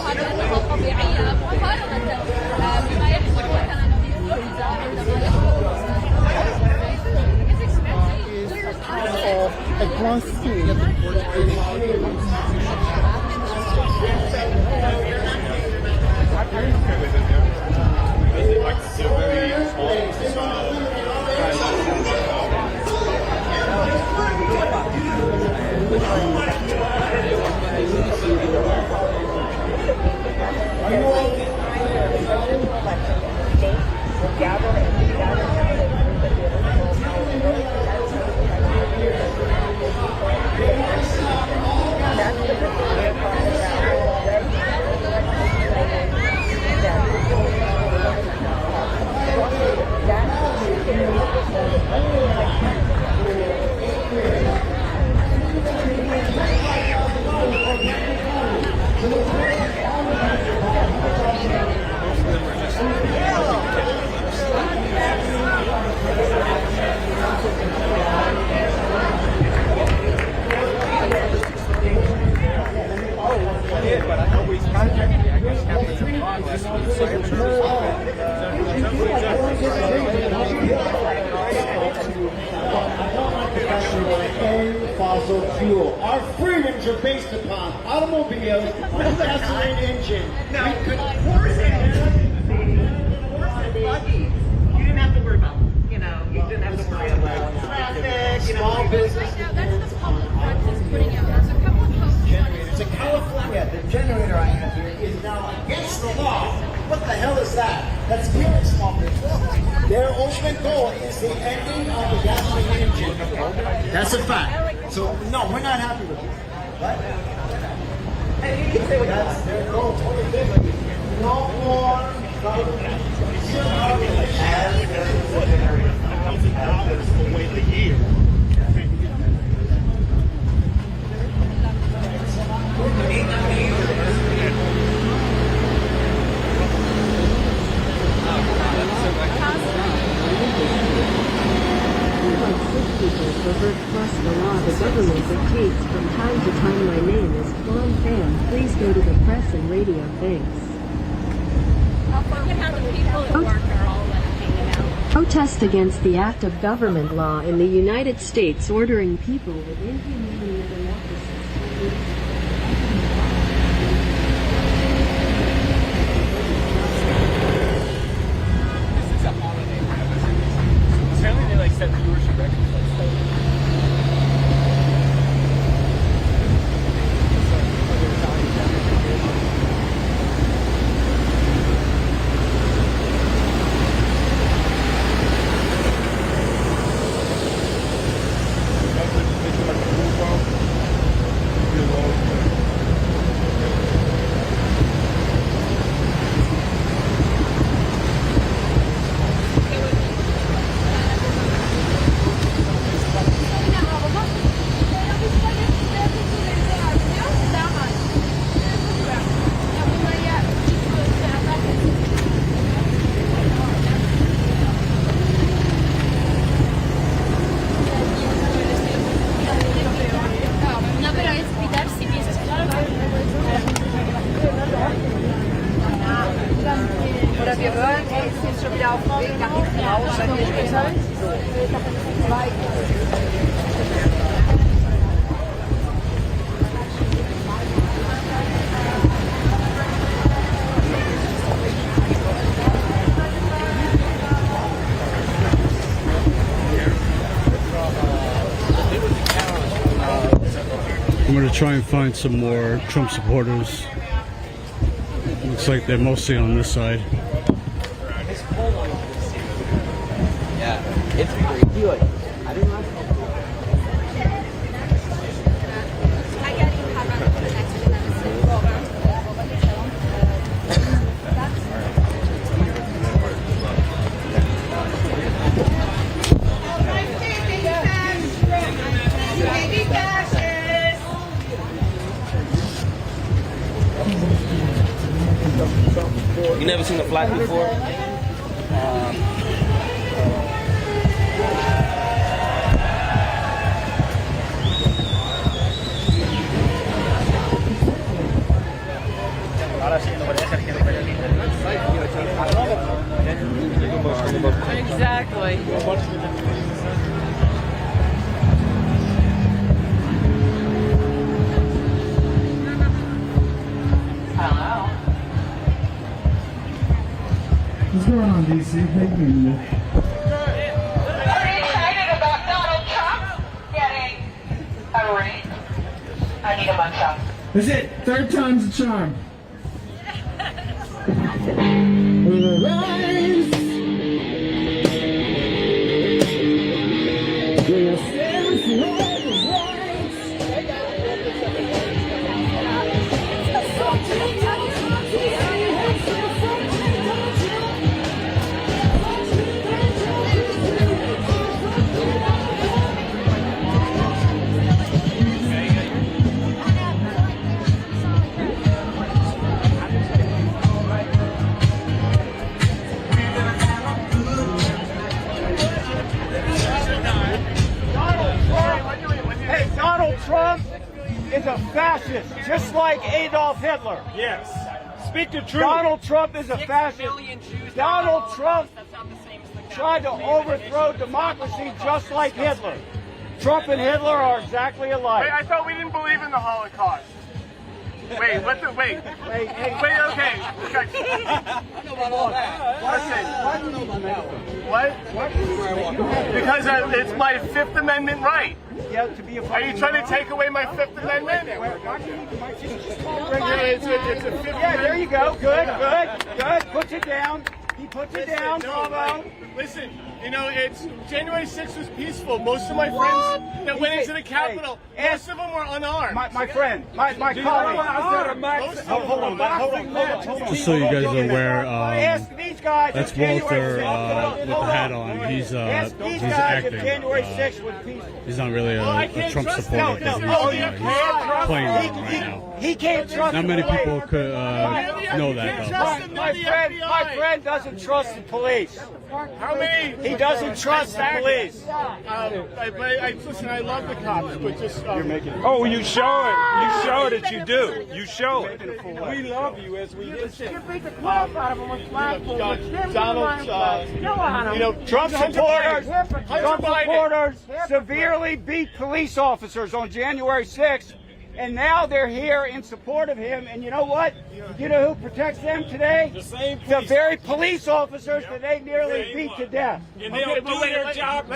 Fossil fuel. Our freedoms are based upon automobiles with a gasoline engine. Now, of course it is. You didn't have to worry about, you didn't have to worry about traffic, small business. Right now, that's the public front is putting out. There's a couple of posts. Generator. To California, the generator I have here is now against the law. What the hell is that? That's killing small business. Their ultimate goal is the ending of the gasoline engine. That's a fact. So, no, we're not happy with this. Right? That's their goal. 2050. No more government. $1,000 to wait a year. Plus the law the government dictates from time to time. My name is Blonde Fan. Please go to the press and radio. Thanks. Look at how the people at work are all hanging out. Protest against the act of government law in the United States ordering people with inhumane metamorphosis. Apparently they set viewership records. I'm going to try and find some more Trump supporters. Looks like they're mostly on this side. Yeah, it's pretty good. I didn't like it. You never seen a flag before? Exactly. What's going on, DC? How you doing? Pretty excited about Donald Trump getting arraigned. I need a mugshot. That's it. Third time's a charm. Hey, Donald Trump is a fascist, just like Adolf Hitler. Yes. Speak the truth. Donald Trump is a fascist. Donald Trump tried to overthrow democracy just like Hitler. Trump and Hitler are exactly alike. Wait, I thought we didn't believe in the Holocaust. Wait, what the, wait, okay. Listen, because it's my Fifth Amendment right. Yeah, to be a Are you trying to take away my Fifth Amendment? Yeah, there you go. Good. Puts it down. He puts it down. Bravo. Listen, you know, it's January 6th was peaceful. Most of my friends that went into the Capitol, most of them were unarmed. My friend, my colleague. Hold on. Just so you guys are aware, Ask these guys. that's Walter with the hat on. He's acting. January 6th was peaceful. He's not really a Trump supporter, but he's playing it right now. He can't trust. Not many people could know that, though. My friend doesn't trust the police. How many? He doesn't trust the police. Listen, I love the cops, but just You're making it. Oh, you show it. You show that you do. You show it. We love you as we listen. Donald, Trump supporters severely beat police officers on January 6th. And now they're here in support of him. And you know what? You know who protects them today? The very police officers that they nearly beat to death. And they'll do their job.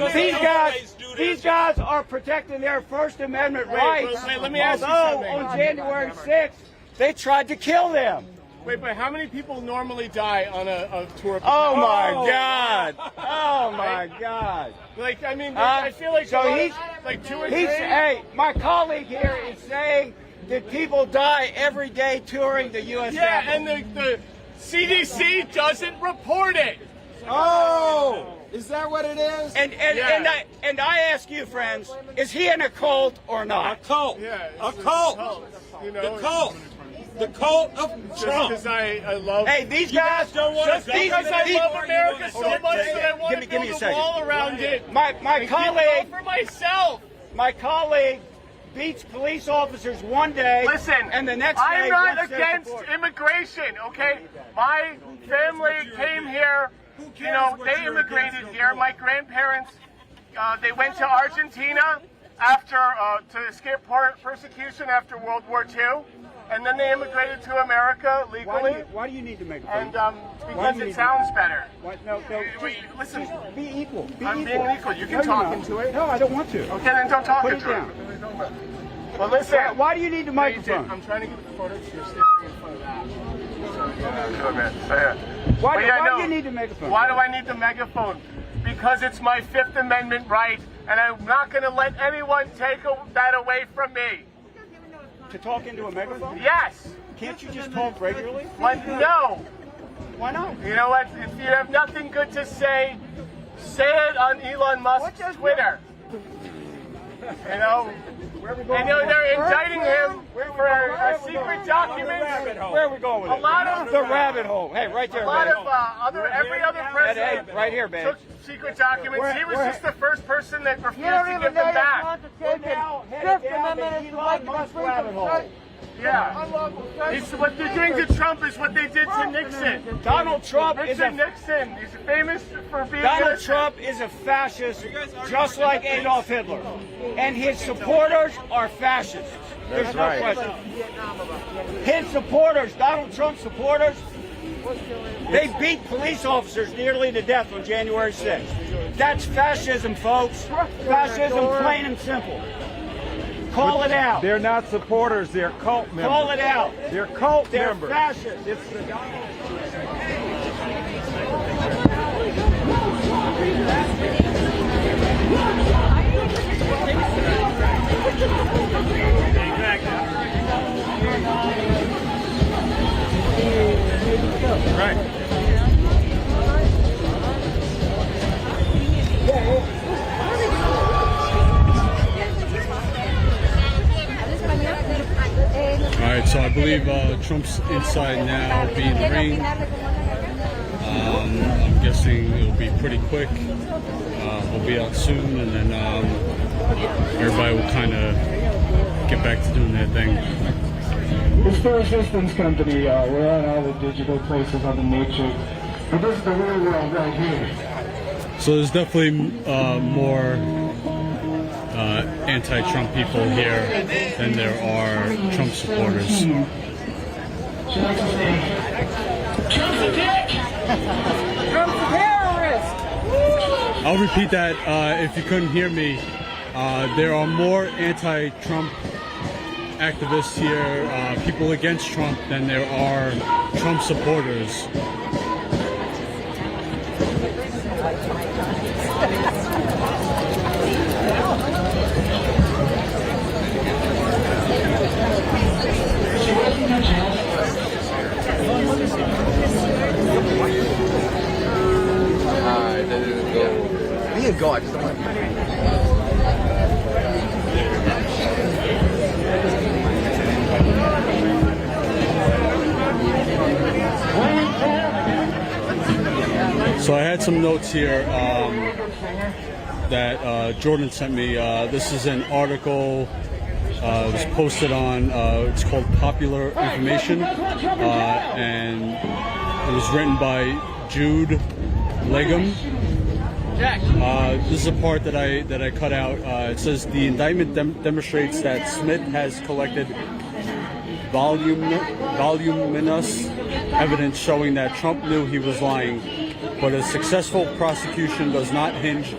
These guys are protecting their First Amendment rights. Let me ask you Although something. on January 6th, they tried to kill them. Wait, but how many people normally die on a tour of the Oh Capitol? my God! Oh my God! Like, I mean, I feel like so he's like 2 or 3. Hey, my colleague here is saying that people die every day touring the U.S. Yeah, Capitol. and the CDC doesn't report it. Oh, is that what it is? And I ask you, friends, is he in a cult or not? A cult. Yeah, A cult. You know, The cult. The cult of Trump. Because I love. Hey, these guys don't want Just because I love America so much that I want to build a wall around it. My colleague for myself. My colleague beats police officers one day. Listen, and the next day I'm not wants their against support. immigration. Okay, my family came here. You know, they immigrated here. My grandparents, they went to Argentina after to escape persecution after World War II. And then they immigrated to America legally. Why do you need to make a And because it sounds better. No, Listen. just be equal. I'm being equal. You can talk into it. No, I don't want to. Okay, then don't talk Put into it down. Well, listen. Why do you need the microphone? I'm trying to get the photos. You're standing in front of that. Why do you need the megaphone? Why do I need the megaphone? Because it's my Fifth Amendment right, and I'm not going to let anyone take that away from me. To talk into a megaphone? Yes. Can't you just talk regularly? What? No. Why not? You know what? If you have nothing good to say it on Elon Musk's Twitter. You know, And they're indicting him for a secret document. Where are we going with it? A lot of the rabbit hole. Hey, right there, a lot man. of every other president Hey, right here, man. took secret documents. He was just the first person that refused You don't to even give know them you're back. taking Fifth Amendment is the right to freedom of speech. Yeah. It's what they're doing to Trump is what they did to Nixon. Donald Trump is a Nixon. He's famous for being Donald Trump is a fascist, just like Adolf Hitler, and his supporters are fascists. There's no question. His supporters, Donald Trump's supporters, they beat police officers nearly to death on January 6th. That's fascism, folks. Fascism, plain and simple. Call it out. They're not supporters, they're cult members. Call it out. They're cult They're members. fascists. It's the Right. All right, so I believe Trump's inside now, being ring. I'm guessing it'll be pretty quick. He'll be out soon, and then everybody will kind of get back to doing their thing. This is the Resistance Company. We're on all the digital places on the matrix. But this is the real world right here. So there's definitely more anti-Trump people here than there are Trump supporters. Trump's a terrorist! I'll repeat that if you couldn't hear me. There are more anti-Trump activists here, people against Trump, than there are Trump supporters. Be a god. Just don't let So I had some notes here that Jordan sent me. This is an article. It was posted on, it's called Popular Information, and it was written by Jude Legum. This is a part that I cut out. It says the indictment demonstrates that Smith has collected voluminous evidence showing that Trump knew he was lying, but a successful prosecution does not hinge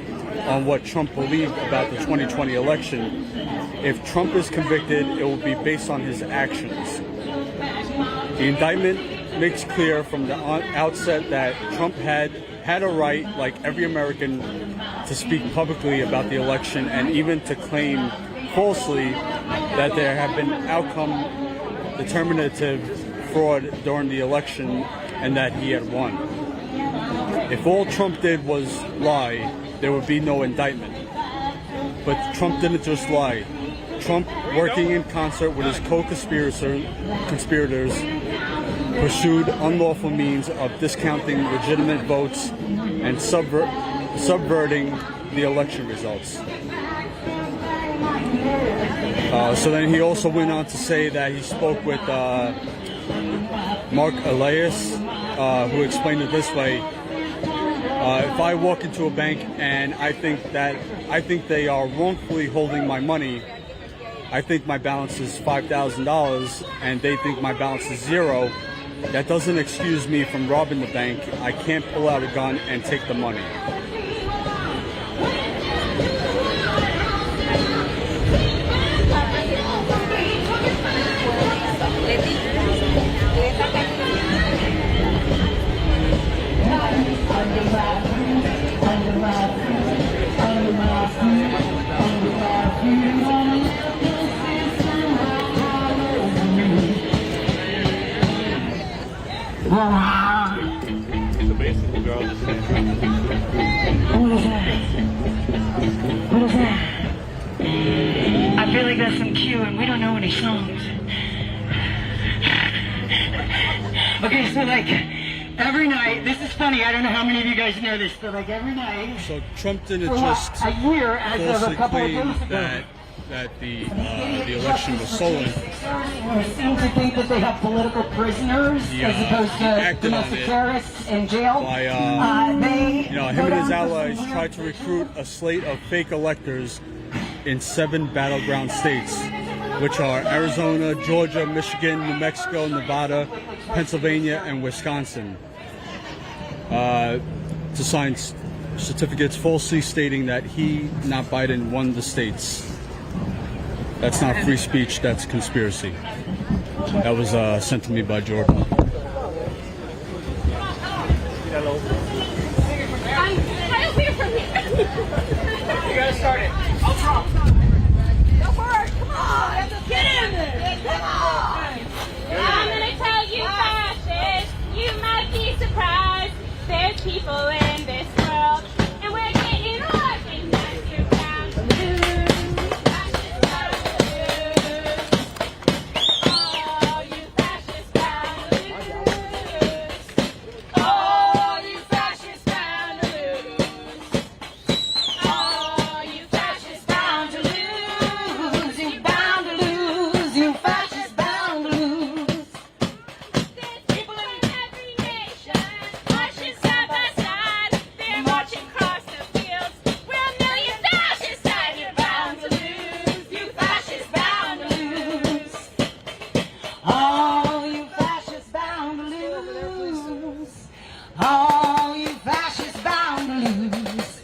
on what Trump believed about the 2020 election. If Trump is convicted, it will be based on his actions. The indictment makes clear from the outset that Trump had a right, like every American, to speak publicly about the election and even to claim falsely that there have been outcome determinative fraud during the election and that he had won. If all Trump did was lie, there would be no indictment. But Trump didn't just lie. Trump, working in concert with his co-conspirators, pursued unlawful means of discounting legitimate votes and subverting the election results. So then he also went on to say that he spoke with Mark Elias, who explained it this way. If I walk into a bank and I think they are wrongfully holding my money, I think my balance is $5,000 and they think my balance is $0, that doesn't excuse me from robbing the bank. I can't pull out a gun and take the money. So basically, we're all the same. What is that? I feel like that's some cue, and we don't know any songs. Okay, so like every night, this is funny. I don't know how many of you guys know this, but like every night. So Trump didn't for just a year, as of a falsely couple of claim days ago. that the election was stolen. It seems to think that they have political prisoners as opposed to domestic terrorists in jail. By, him and his allies tried to recruit a slate of fake electors in 7 battleground states, which are Arizona, Georgia, Michigan, New Mexico, Nevada, Pennsylvania, and Wisconsin, to sign certificates falsely stating that he, not Biden, won the states. That's not free speech, that's conspiracy. That was sent to me by Jordan. I don't hear from here. You gotta start it. I'll talk. Go for it. Come on. Get in there. Come on. I'm gonna tell you fascists, you might be surprised. There's people in this world, and we're getting off, and that's your bound to lose. Fascists bound to lose. Oh, you fascists bound to lose. Oh, you fascists bound to lose. Oh, you fascists bound to lose. You bound to lose. You fascists bound to lose. There's people in every nation, marching side by side. They're marching across the fields. We're a million fascists, and you're bound to lose. You fascists bound to lose. Oh, you fascists bound to lose. Oh, you fascists bound to lose.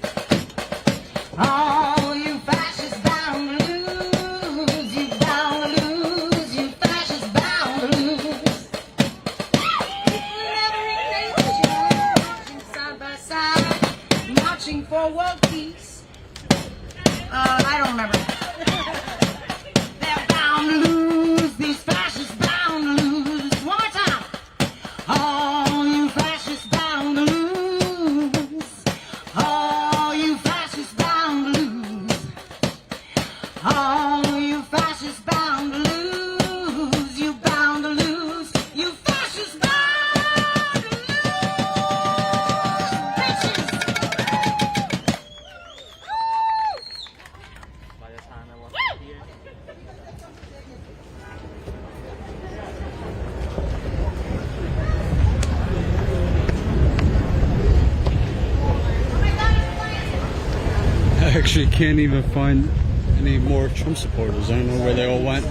Oh, you fascists bound to lose. You bound to lose. You fascists bound to lose. Marching side by side, marching for world peace. I don't remember. They're bound to lose. These fascists bound to lose. One more time. Oh, you fascists bound to lose. Oh, you fascists bound to lose. Oh, you fascists bound to lose. You bound to lose. You fascists bound to lose. Bitches. By the time I walk here. I actually can't even find any more Trump supporters. I don't know where they all went.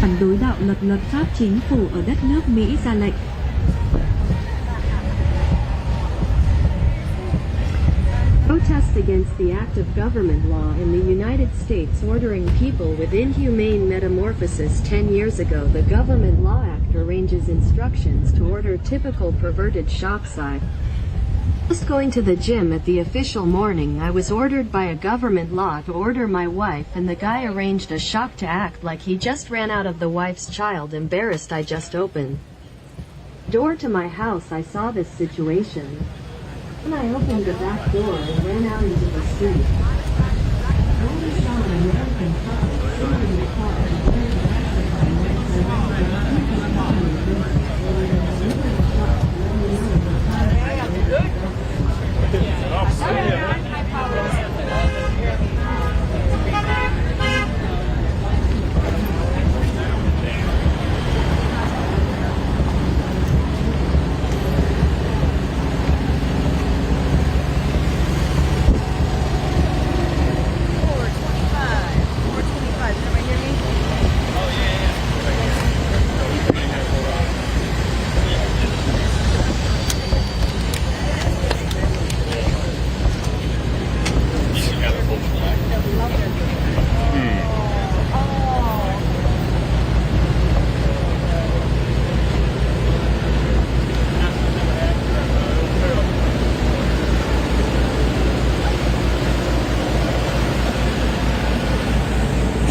Phản đối đạo luật pháp chính phủ ở đất nước Mỹ ra lệnh. Protests against the act of government law in the United States ordering people with inhumane metamorphosis 10 years ago. The Government Law Act arranges instructions to order typical perverted shock side. Just going to the gym at the official morning, I was ordered by a government law to order my wife, and the guy arranged a shock to act like he just ran out of the wife's child. Embarrassed, I just opened door to my house. I saw this situation. Then I opened the back door and ran out into the street. I only saw an American couple sitting in the car.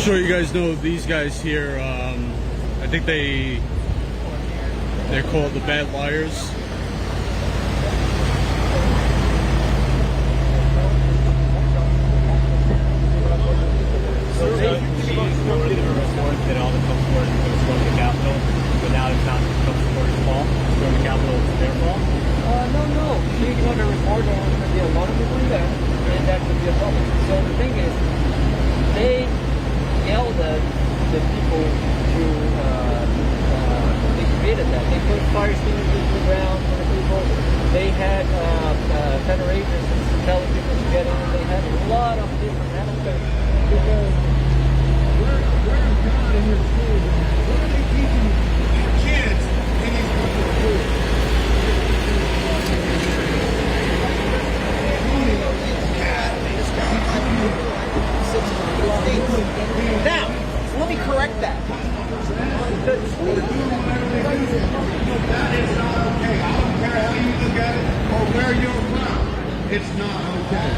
sure you guys know these guys here. I think they're called the Bad Liars. So they completed a report that all the Trump supporters were going to storm the Capitol, but now it's not the Trump supporters' fault. Storm the Capitol is their fault. No. She's going to report and there's going to be a lot of people there, and that could be a problem. So the thing is, they yelled at the people who they created that. They put fire extinguishers to the ground for the people. They had federal agents telling people to get in. They had a lot of different aspects because where's God in your school? What are they teaching your kids in these public schools? Now, let me correct that. That is not okay. I don't care how you look at it or where you're from. It's not okay.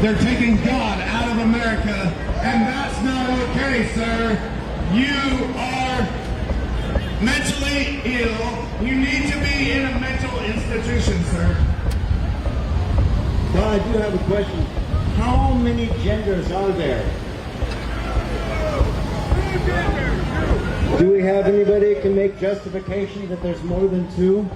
They're taking God out of America, and that's not okay, sir. You are mentally ill. You need to be in a mental institution, sir. Well, I do have a question. How many genders are there? Do we have anybody who can make justification that there's more than two?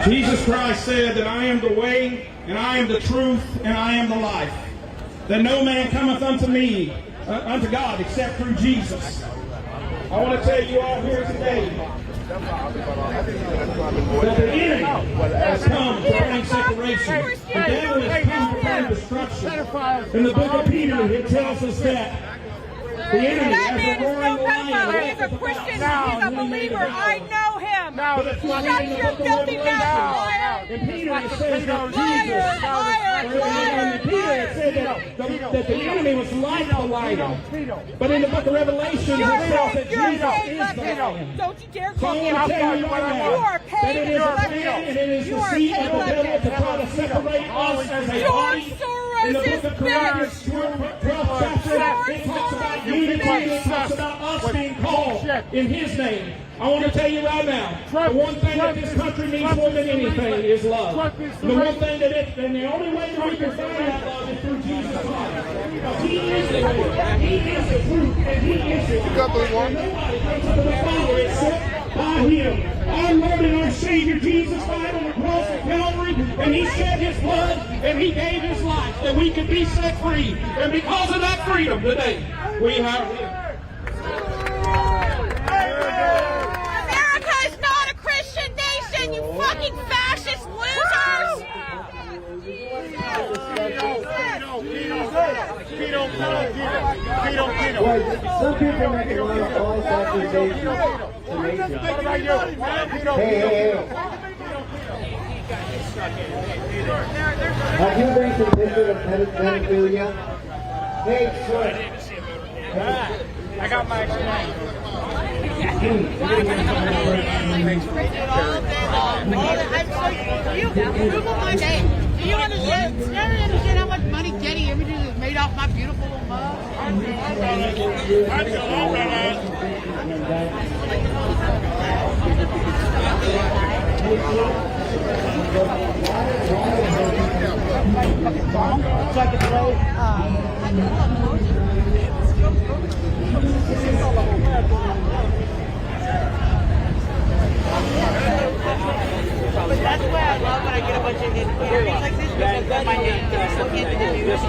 Jesus Christ said that I am the way, and I am the truth, and I am the life. That no man cometh unto me, unto God, except through Jesus. I want to tell you all here today that the enemy has come to bring separation. The devil has come to bring destruction. In the book of Peter, it tells us that the enemy, as a roaring lion, He's a Christian. He's a believer. I know him. Shut your filthy mouth, and Peter it says that that the enemy was like the lion. But in the book of Revelation, it says that Jesus is the lion. Don't you dare So call I me want to tell you out. right now You are that paid. it is a plan and it is the seed of the devil to try to separate us as a body. In the book of Corinthians, 12th chapter, it talks about unity, it talks about us being called in His name. I want to tell you right now, the one thing that this country needs more than anything is love. The one thing and the only way that we can find that love is through Jesus Christ. He is the way, He is the truth, and He is the life. And nobody comes to the Father except by Him. Our Lord and our Savior Jesus died on the cross of Calvary, and He shed His blood, and He gave His life that we could be set free. And because of that freedom today, we have Him. America is not a Christian nation, you fucking fascist losers! Some people make a lot of false accusations to make Hey. Have you been convicted of pedophilia? Hey, sir. I got my explanation. You Google my name. Do you understand how much money Getty Images has made off my beautiful little mug? But that's why I love when I get a bunch of inquiries like this because then my name is looking at the news.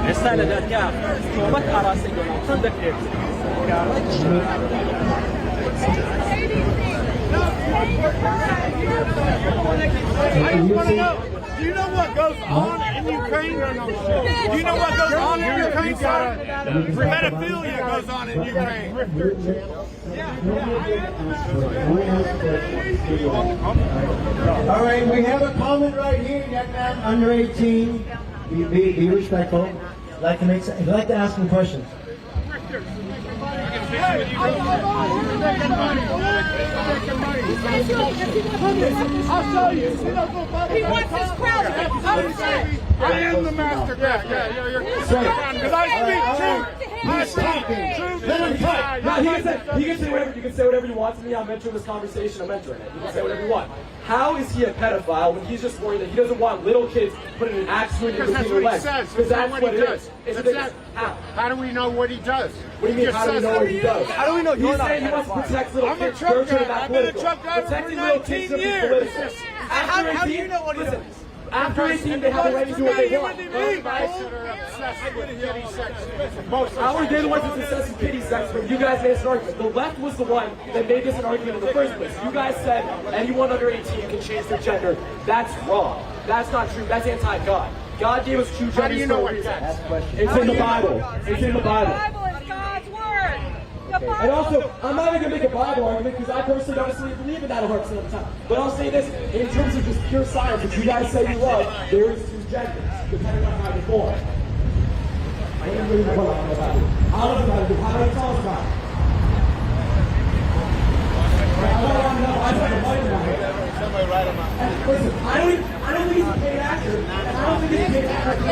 Esta da cá, uma cara assim, tudo aqui. I just want to know, do you know what goes on in Ukraine? Do you know what goes on in Ukraine, sir? Pedophilia goes on in Ukraine. All right, we have a comment right here, young man under 18. Be respectful. I'd like to ask him questions. I'll show you. He wants his crowd to get upset. I am the master guy. Yeah, you're because I speak truth. He's talking. Let him talk. No, he can say whatever. You can say whatever you want to me. I'm mentoring this conversation. I'm mentoring it. You can say whatever you want. How is he a pedophile when he's just worried that he doesn't want little kids putting an axe wound in between their legs? Because that's what it is. How do we know what he does? What do you mean, how do we know what he does? How do we know you're not a pedophile? He's saying he wants to protect little kids. I'm a truck driver. I've been a truck driver for 19 years. How do you know what he does? After 18, they have a right to do what they want. Our did was obsessed with kitty sex, but you guys made an argument. The left was the one that made this an argument in the first place. You guys said anyone under 18 can change their gender. That's wrong. That's not true. That's anti-God. God gave us true gender. How do you know what he says? It's in the Bible. It's in the Bible. The Bible is God's word. And also, I'm not even going to make a Bible argument because I personally don't necessarily believe in that 100% of the time. But I'll say this, in terms of just pure science, which you guys say you love, there is two genders, depending on how you're born. How do you tell us about it? Listen, I don't think he's a paid actor. I don't think he's a paid actor.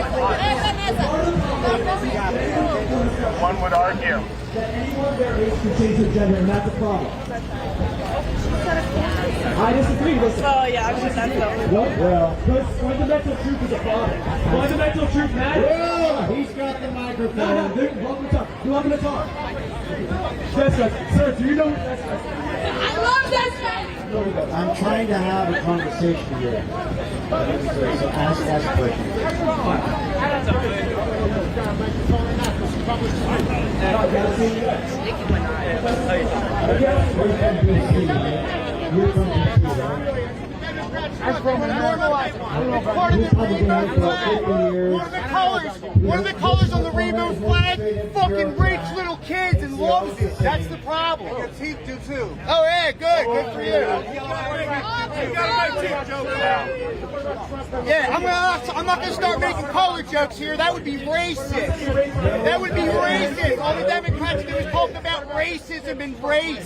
One would argue that anyone their age can change their gender, and that's a problem. I disagree. Listen. Oh yeah, I'm just that's Well, fundamental truth is a problem. Fundamental truth matters. Well, he's got the microphone. No, welcome to talk. You want me to talk? Sir, do you know? I love this guy. I'm trying to have a conversation here. So ask questions. I'm from a normalized part of the one of the colors on the rainbow flag fucking rapes little kids and loves it. That's the problem. Your teeth do too. Oh yeah, good for you. Yeah, I'm not gonna start making color jokes here. That would be racist. That would be racist. All the Democrats do is talk about racism and race.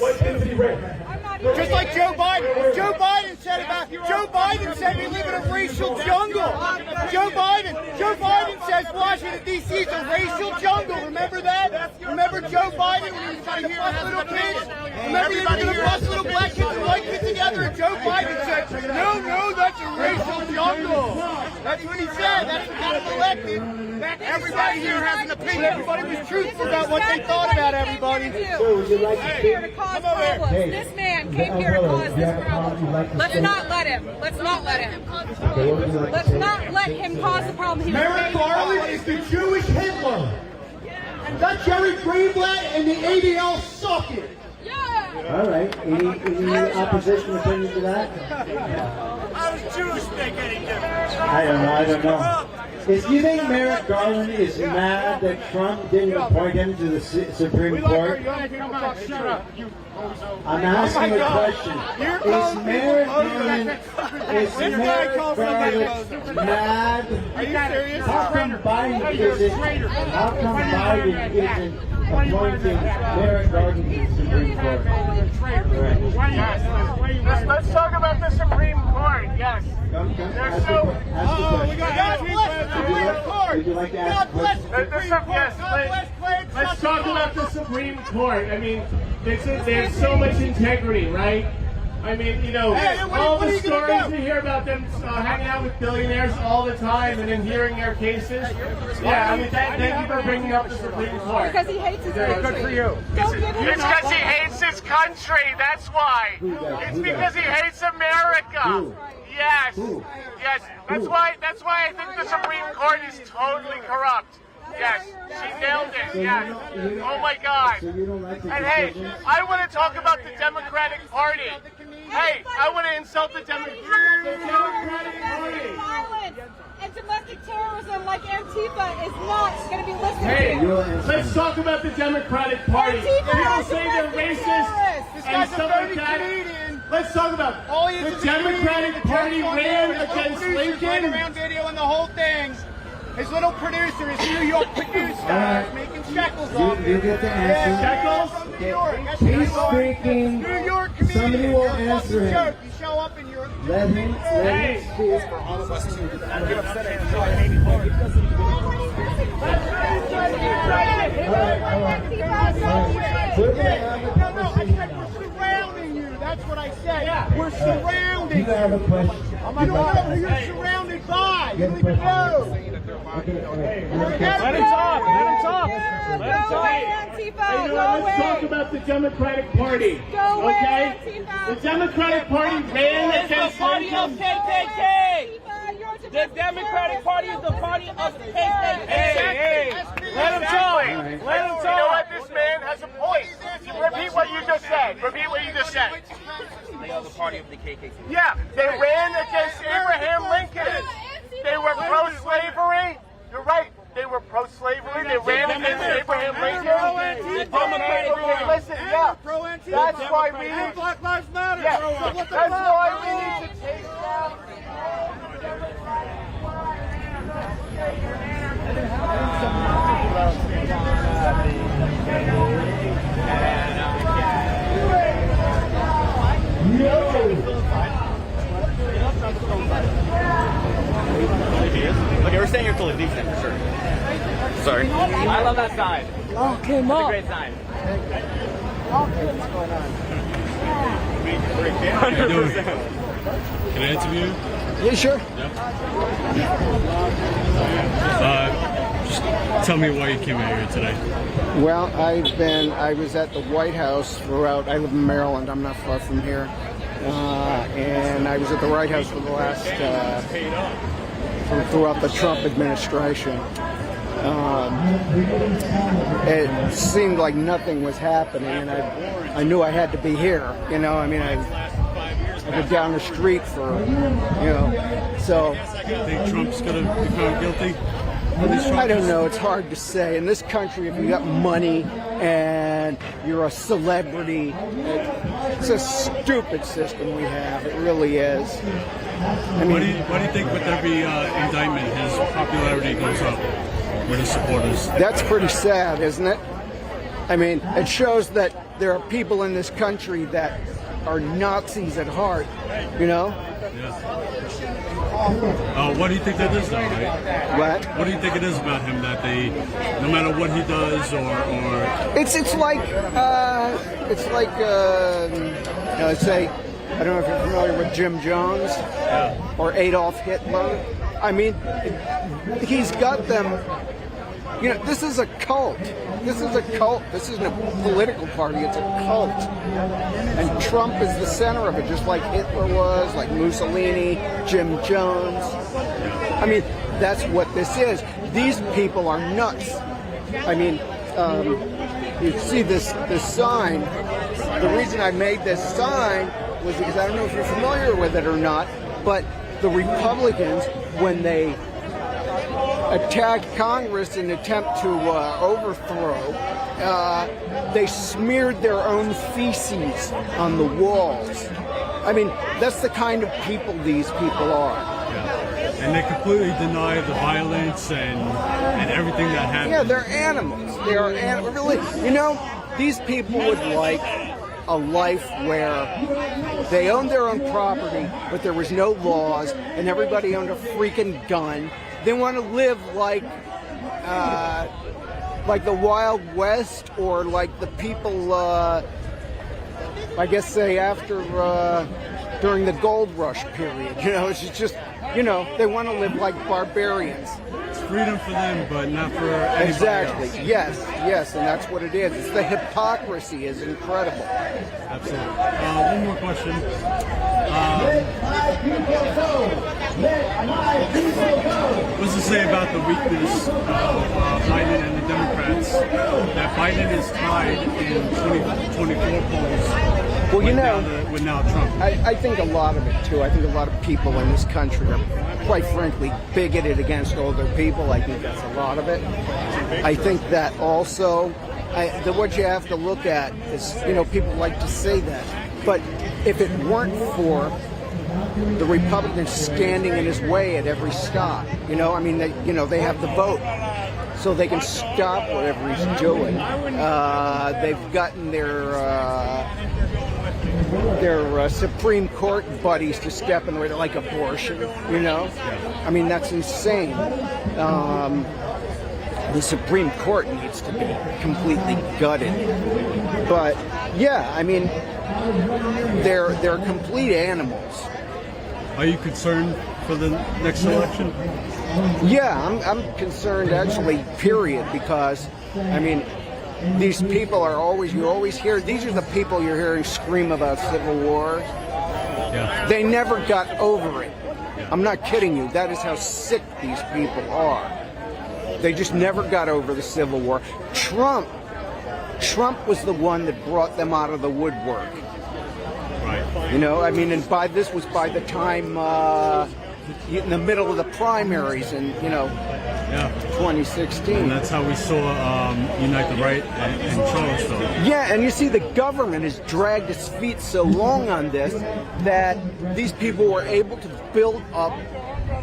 Just like Joe Biden. Joe Biden said we live in a racial jungle. Joe Biden says Washington D.C. is a racial jungle. Remember that? Remember Joe Biden when he was going to bust little kids? Remember they were going to bust little black kids and white kids together? And Joe Biden said, no, that's a racial jungle. That's what he said. That's what got him elected. Everybody here has an opinion. Everybody was truthful about what they thought about everybody. Here to cause problems. This man came here to cause this problem. Let's not let him. Let's not let him. Let's not let him cause the problem. Merrick Garland is the Jewish Hitler. And that Jerry Greenblatt and the ADL suck it. All right. Any opposition opinion to that? How does Jewish make any difference? I don't know. If you think Merrick Garland is mad that Trump didn't appoint him to the Supreme Court, I'm asking a question. Is Merrick Garland mad? Are you serious? How come Biden isn't appointing Merrick Garland to the Supreme Court? Let's talk about the Supreme Court. Yes. There's so. God bless the Supreme Court. Would you like to ask a question? Let's talk about the Supreme Court. I mean, there's so much integrity, right? I mean, all the stories we hear about them hanging out with billionaires all the time and then hearing their cases. Yeah, I mean, thank you for bringing up the Supreme Court. Because he hates his country. Good for you. It's because he hates his country. That's why. It's because he hates America. Yes. Yes. That's why I think the Supreme Court is totally corrupt. Yes, she nailed it. Yes. Oh my God. And hey, I want to talk about the Democratic Party. Hey, I want to insult the Democratic Party. Violence and domestic terrorism like Antifa is not going to be listened Hey, to. let's talk about the Democratic Party. People say they're racist and stuff like that. Let's talk about the Democratic Party ran against Lincoln. Around video and the whole thing. His little producer, his New York producer, is making shekels off You get to answer. Shekels from New York. That's He's what I speaking. New York comedian. Somebody will You're a answer fucking him. joke. You show up and you're. Let him speak. For all of us to get upset at surrounding you. That's what I said. We're surrounding you. You have a question. You don't know who you're surrounded by. You don't even know. Let him talk. Let him talk. Let him talk. Let's talk about the Democratic Party. Okay? The Democratic Party ran against the party of KKK. The Democratic Party is the party of KKK. Hey, let him talk. Let him talk. You know what? This man has a point. Repeat what you just said. Repeat what you just said. They are the party of the KKK. Yeah, they ran against Abraham Lincoln. They were pro-slavery. You're right. They were pro-slavery. They ran against Abraham Lincoln. Okay, listen, yeah. That's why we need Black Lives Matter. Yeah, that's why we need to take down. Okay, we're staying here till it leaves then, for sure. Sorry. I love that sign. Okay, It's a great sign. What's going on? 100%. Can I interview you? Yeah, sure. Just tell me why you came out here today. Well, I was at the White House throughout, I live in Maryland, I'm not far from here. And I was at the White House for the last, throughout the Trump administration. It seemed like nothing was happening, and I knew I had to be here. You know, I mean, I go down the street for, so. You think Trump's going to be found guilty? I don't know. It's hard to say. In this country, if you got money and you're a celebrity, it's a stupid system we have. It really is. I mean, why do you think with every indictment, his popularity goes up with his supporters? That's pretty sad, isn't it? I mean, it shows that there are people in this country that are Nazis at heart, you know? What do you think that is, though, right? What? What do you think it is about him that they, no matter what he does, or it's like let's say, I don't know if you're familiar with Jim Jones or Adolf Hitler. I mean, he's got them. You know, this is a cult. This is a cult. This isn't a political party. It's a cult. And Trump is the center of it, just like Hitler was, like Mussolini, Jim Jones. I mean, that's what this is. These people are nuts. I mean, you see this sign. The reason I made this sign was because I don't know if you're familiar with it or not, but the Republicans, when they attacked Congress in an attempt to overthrow, they smeared their own feces on the walls. I mean, that's the kind of people these people are. And they completely deny the violence and everything that happened. Yeah, they're animals. They are really, you know, these people would like a life where they owned their own property, but there was no laws, and everybody owned a freaking gun. They want to live like the Wild West, or like the people, I guess, say during the gold rush period. You know, it's just, you know, they want to live like barbarians. It's freedom for them, but not for anybody Exactly. else. Yes, and that's what it is. It's the hypocrisy is incredible. Absolutely. One more question. What's to say about the weakness of Biden and the Democrats? That Biden is tied in 2024 polls. Well, you know, with now Trump. I think a lot of it too. I think a lot of people in this country are, quite frankly, bigoted against older people. I think that's a lot of it. I think that also, what you have to look at is, you know, people like to say that, but if it weren't for the Republicans standing in his way at every stop. You know, I mean, they have the vote, so they can stop whatever he's doing. They've gotten their Supreme Court buddies to step in the way, like abortion. You know, I mean, that's insane. The Supreme Court needs to be completely gutted. But yeah, I mean, they're complete animals. Are you concerned for the next election? Yeah, I'm concerned actually, period, because I mean, these people are you always hear, these are the people you're hearing scream about civil war. Yeah. They never got over it. I'm not kidding you. That is how sick these people are. They just never got over the Civil War. Trump was the one that brought them out of the woodwork. Right. You know, I mean, and this was by the time in the middle of the primaries in 2016. And that's how we saw Unite the Right in Charlottesville. Yeah, and you see the government has dragged its feet so long on this that these people were able to build up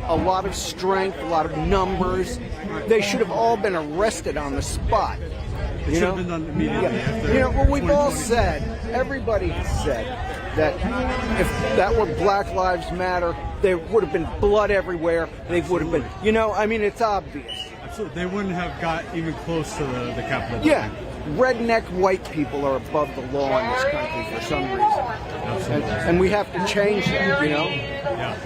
a lot of strength, a lot of numbers. They should have all been arrested on the spot. It should have been done immediately after. You know, well, we've all said, everybody has said that if that were Black Lives Matter, there would have been blood everywhere. They would have been, you know, I mean, it's obvious. Absolutely. They wouldn't have got even close to the Capitol. Yeah. Redneck white people are above the law in this country for some reason. And we have to change that, you know? Yeah.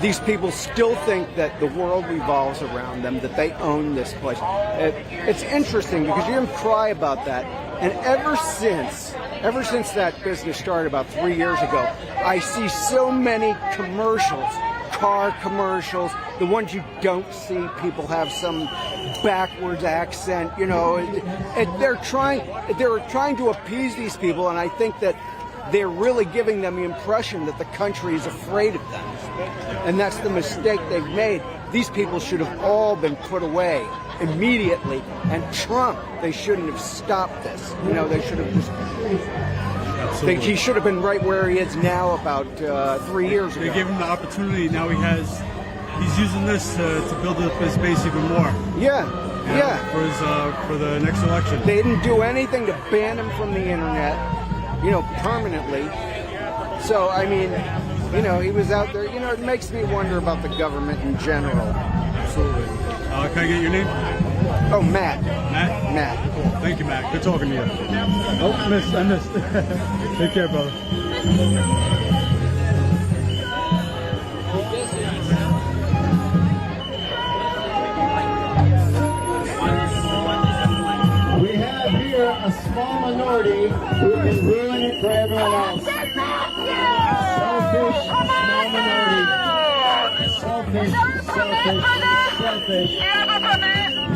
These people still think that the world revolves around them, that they own this place. It's interesting because you hear them cry about that. And ever since that business started about 3 years ago, I see so many commercials, car commercials, the ones you don't see, people have some backwards accent, you know. They're trying to appease these people, and I think that they're really giving them the impression that the country is afraid of them. And that's the mistake they've made. These people should have all been put away immediately. And Trump, they shouldn't have stopped this. You know, they should have just... He should have been right where he is now about 3 years ago. They gave him the opportunity. Now he's using this to build up his base even more. Yeah. For the next election. They didn't do anything to ban him from the internet, you know, permanently. So, I mean, you know, he was out there. You know, it makes me wonder about the government in general. Absolutely. Can I get your name? Oh, Matt. Matt? Matt. Cool. Thank you, Matt. Good talking to you. Oh, I missed. Take care, brother. We have here a small minority who can ruin it for everyone else. Selfish, small minority. Selfish.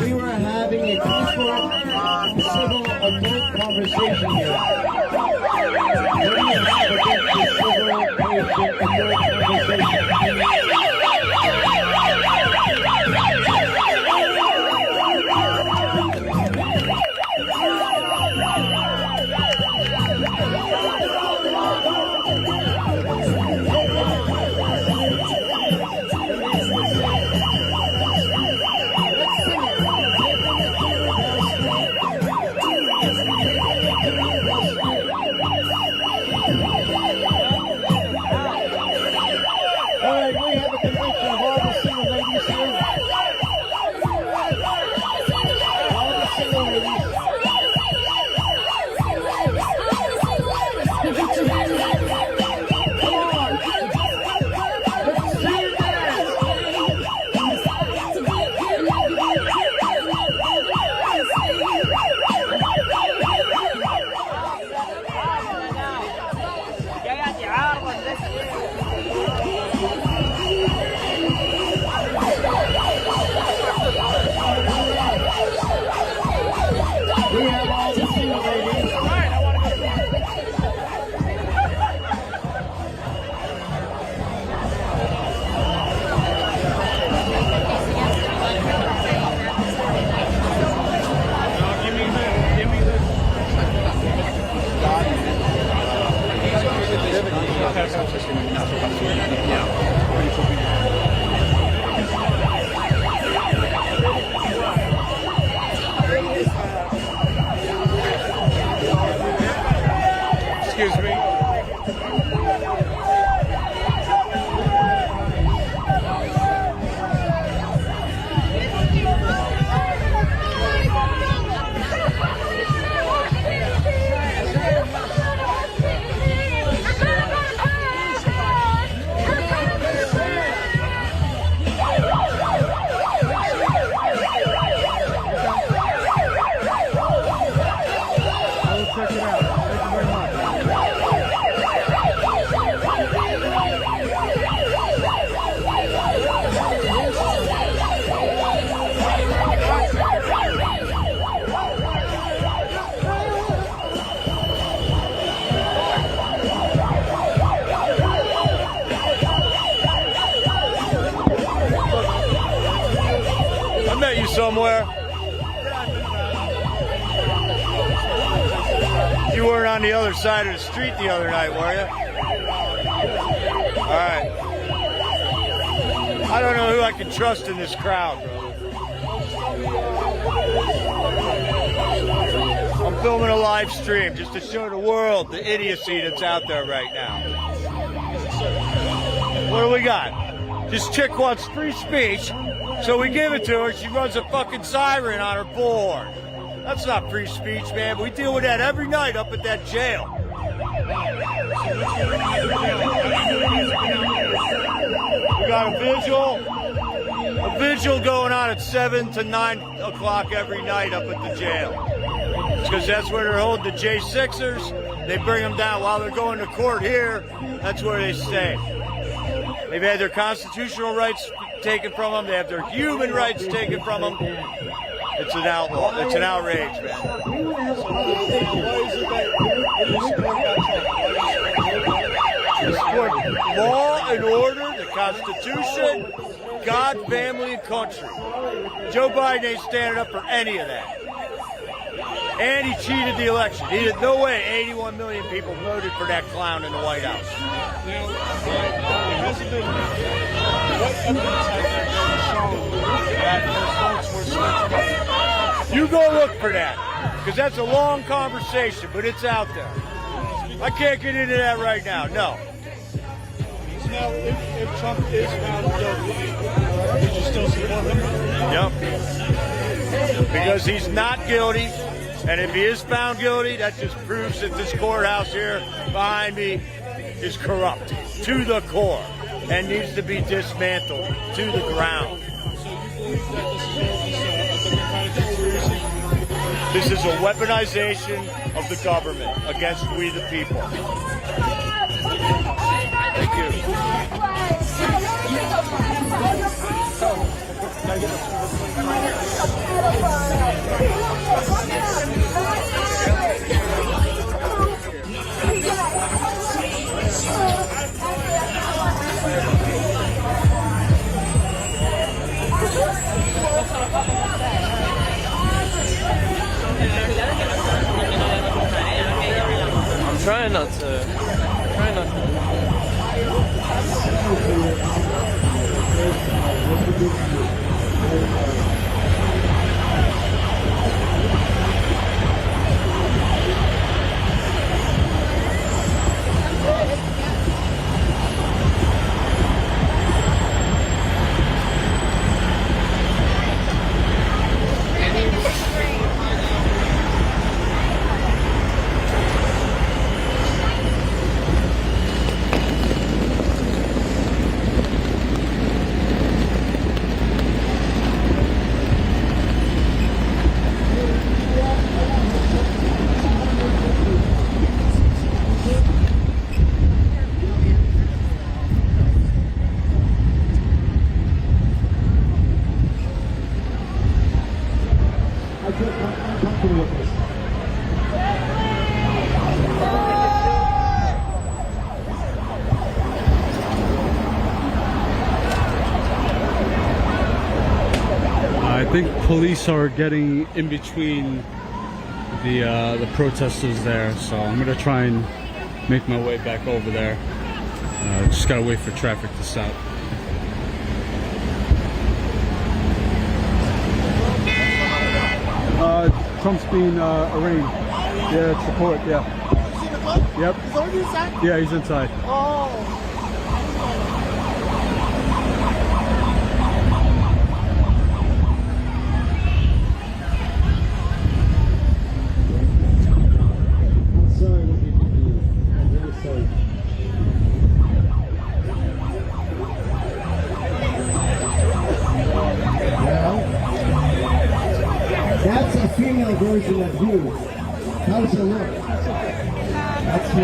We were having a peaceful, civil, adult conversation here. What do you have against the civil, patient, adult conversation? met you somewhere. You weren't on the other side of the street the other night, were you? All right. I don't know who I can trust in this crowd, brother. I'm filming a live stream just to show the world the idiocy that's out there right now. What do we got? This chick wants free speech, so we give it to her. She runs a fucking siren on her bullhorn. That's not free speech, man. We deal with that every night up at that jail. We got a vigil going on at 7 to 9 o'clock every night up at the jail. It's because that's where they're holding the J6ers. They bring them down while they're going to court here. That's where they stay. They've had their constitutional rights taken from them. They have their human rights taken from them. It's an outlaw. It's an outrage, man. To support law and order, the Constitution, God, family, and country. Joe Biden ain't standing up for any of that. And he cheated the election. He did no way 81 million people voted for that clown in the White House. Now, it hasn't been. What evidence has there been shown that those votes were switched? You go look for that, because that's a long conversation, but it's out there. I can't get into that right now. No. Now, if Trump is found guilty, would you still support him? Yep. Because he's not guilty, and if he is found guilty, that just proves that this courthouse here behind me is corrupt to the core and needs to be dismantled to the ground. This is a weaponization of the government against we the people. Thank you. I'm trying not to. I think police are getting in between the protesters there, so I'm gonna try and make my way back over there. Just gotta wait for traffic to stop. Trump's being arraigned. Yeah, it's the court. Yeah. You see the clip? Yep. He's already inside? Yeah, he's inside. Oh. That's a female version of you. How does it look? That's you.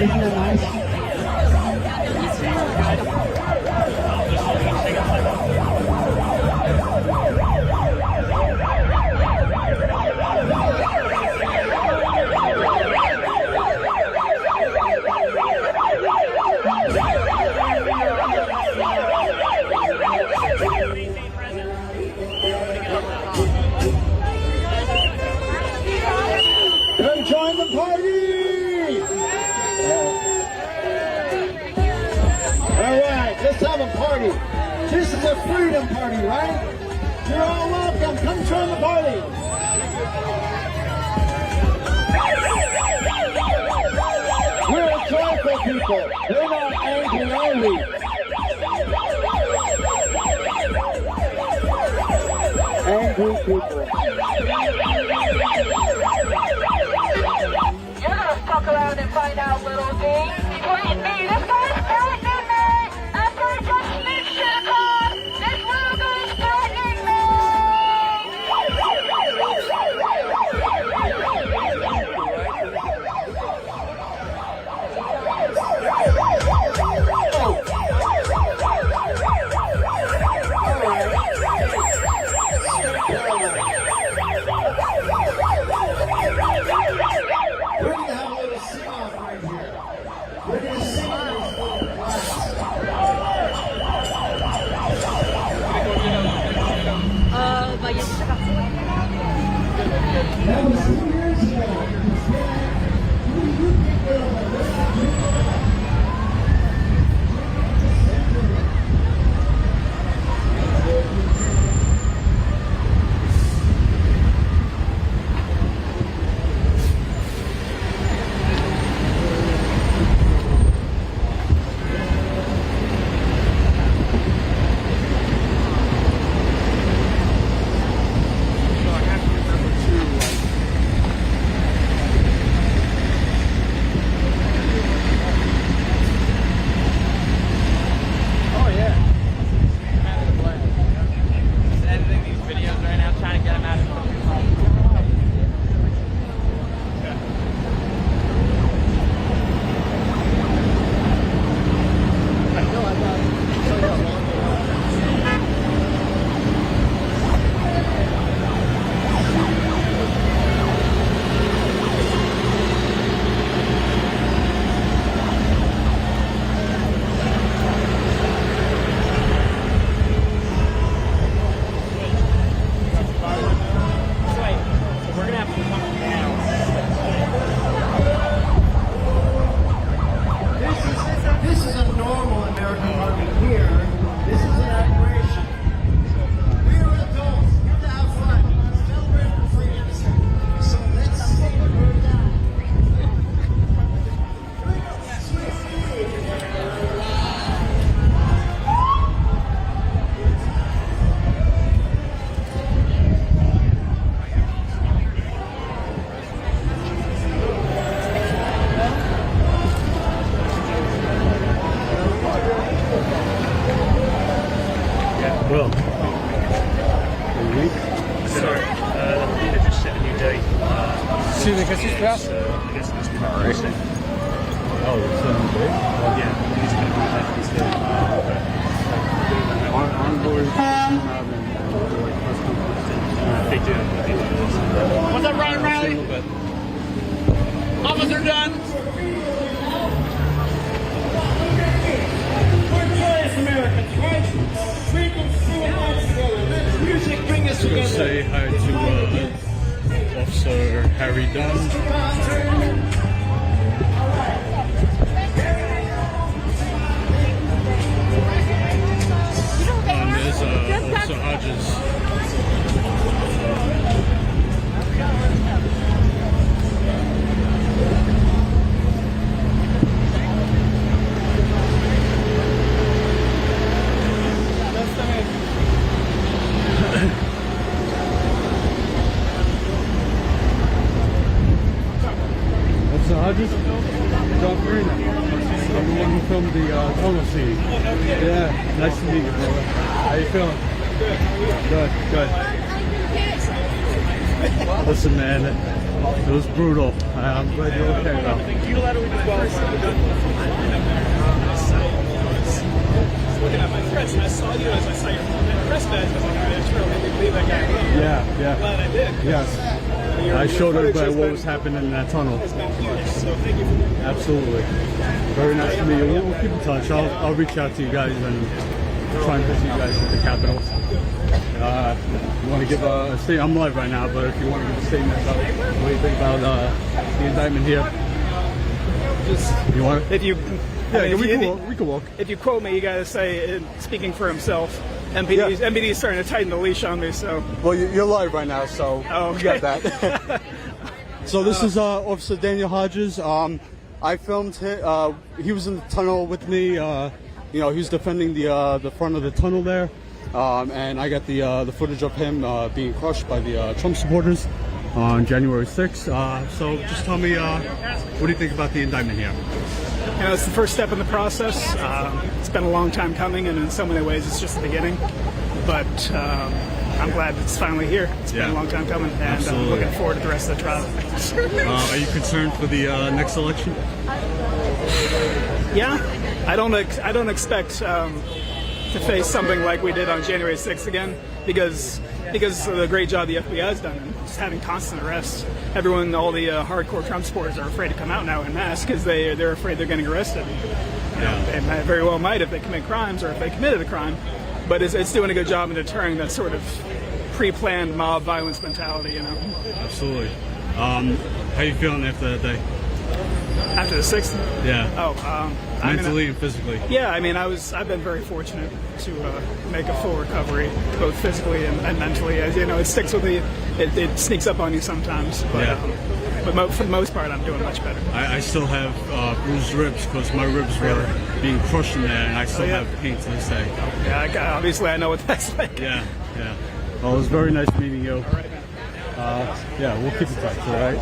Isn't it nice? the Freedom Party, right? You're all welcome. Come join the party. We're a joyful people. We're not angry, are we? Angry people. You're gonna fuck around and find out, little D. Threaten me. This guy's threatening me. After I just snitched to the cops, this little guy's threatening me. We're going to have a little sing-off right here. We're going to sing a little That was 2 years ago. Qu'est-ce qui se passe? Oh, it's yeah, he's going to do that instead. They do. What's up, Ryan Riley? Officer done. We're joyous Americans, right? We can sing and dance together. Let music bring us together. Say hi to Officer Harry Dunn. And there's Officer Hodges. Hodges? Jon Farina. I'm the one who filmed the tunnel scene. Yeah, nice to meet you, brother. How you feeling? Good. Listen, man, it was brutal. I'm glad you're okay, though. Looking at my press, and I saw you as I saw your press badge. I was like, all right, that's real. Maybe believe that guy. Yeah. I'm glad I did. Yes. I showed everybody what was happening in that tunnel. It's been huge, so thank you for that. Absolutely. Very nice to meet you. We'll keep in touch. I'll reach out to you guys and try and visit you guys at the Capitol. You want to give a statement? I'm live right now, but if you want to give a statement about what you think about the indictment here. Just, you want? If you... Yeah, we can walk. If you quote me, you got to say, speaking for himself, MPD is starting to tighten the leash on me, so. Well, you're live right now, so you got that. So this is Officer Daniel Hodges. I filmed him. He was in the tunnel with me. He was defending the front of the tunnel there, and I got the footage of him being crushed by the Trump supporters on January 6th. So just tell me, what do you think about the indictment here? It's the first step in the process. It's been a long time coming, and in so many ways it's just the beginning. But I'm glad it's finally here. It's been a long time coming, and I'm looking forward to the rest of the trial. Are you concerned for the next election? Yeah, I don't expect to face something like we did on January 6th again, because of the great job the FBI has done in just having constant arrests. Everyone, all the hardcore Trump supporters are afraid to come out now en masse because they're afraid they're getting arrested. They very well might if they commit crimes or if they committed a crime, but it's doing a good job in deterring that sort of pre-planned mob violence mentality. Absolutely. How are you feeling after that day? After the 6th? Yeah. Mentally and physically. Yeah, I've been very fortunate to make a full recovery, both physically and mentally. As you know, it sticks with me. It sneaks up on you sometimes, but for the most part, I'm doing much better. I still have bruised ribs because my ribs were being crushed in there, and I still have pain to this day. Yeah, obviously I know what that's like. Yeah. Well, it was very nice meeting you. We'll keep in touch, all right?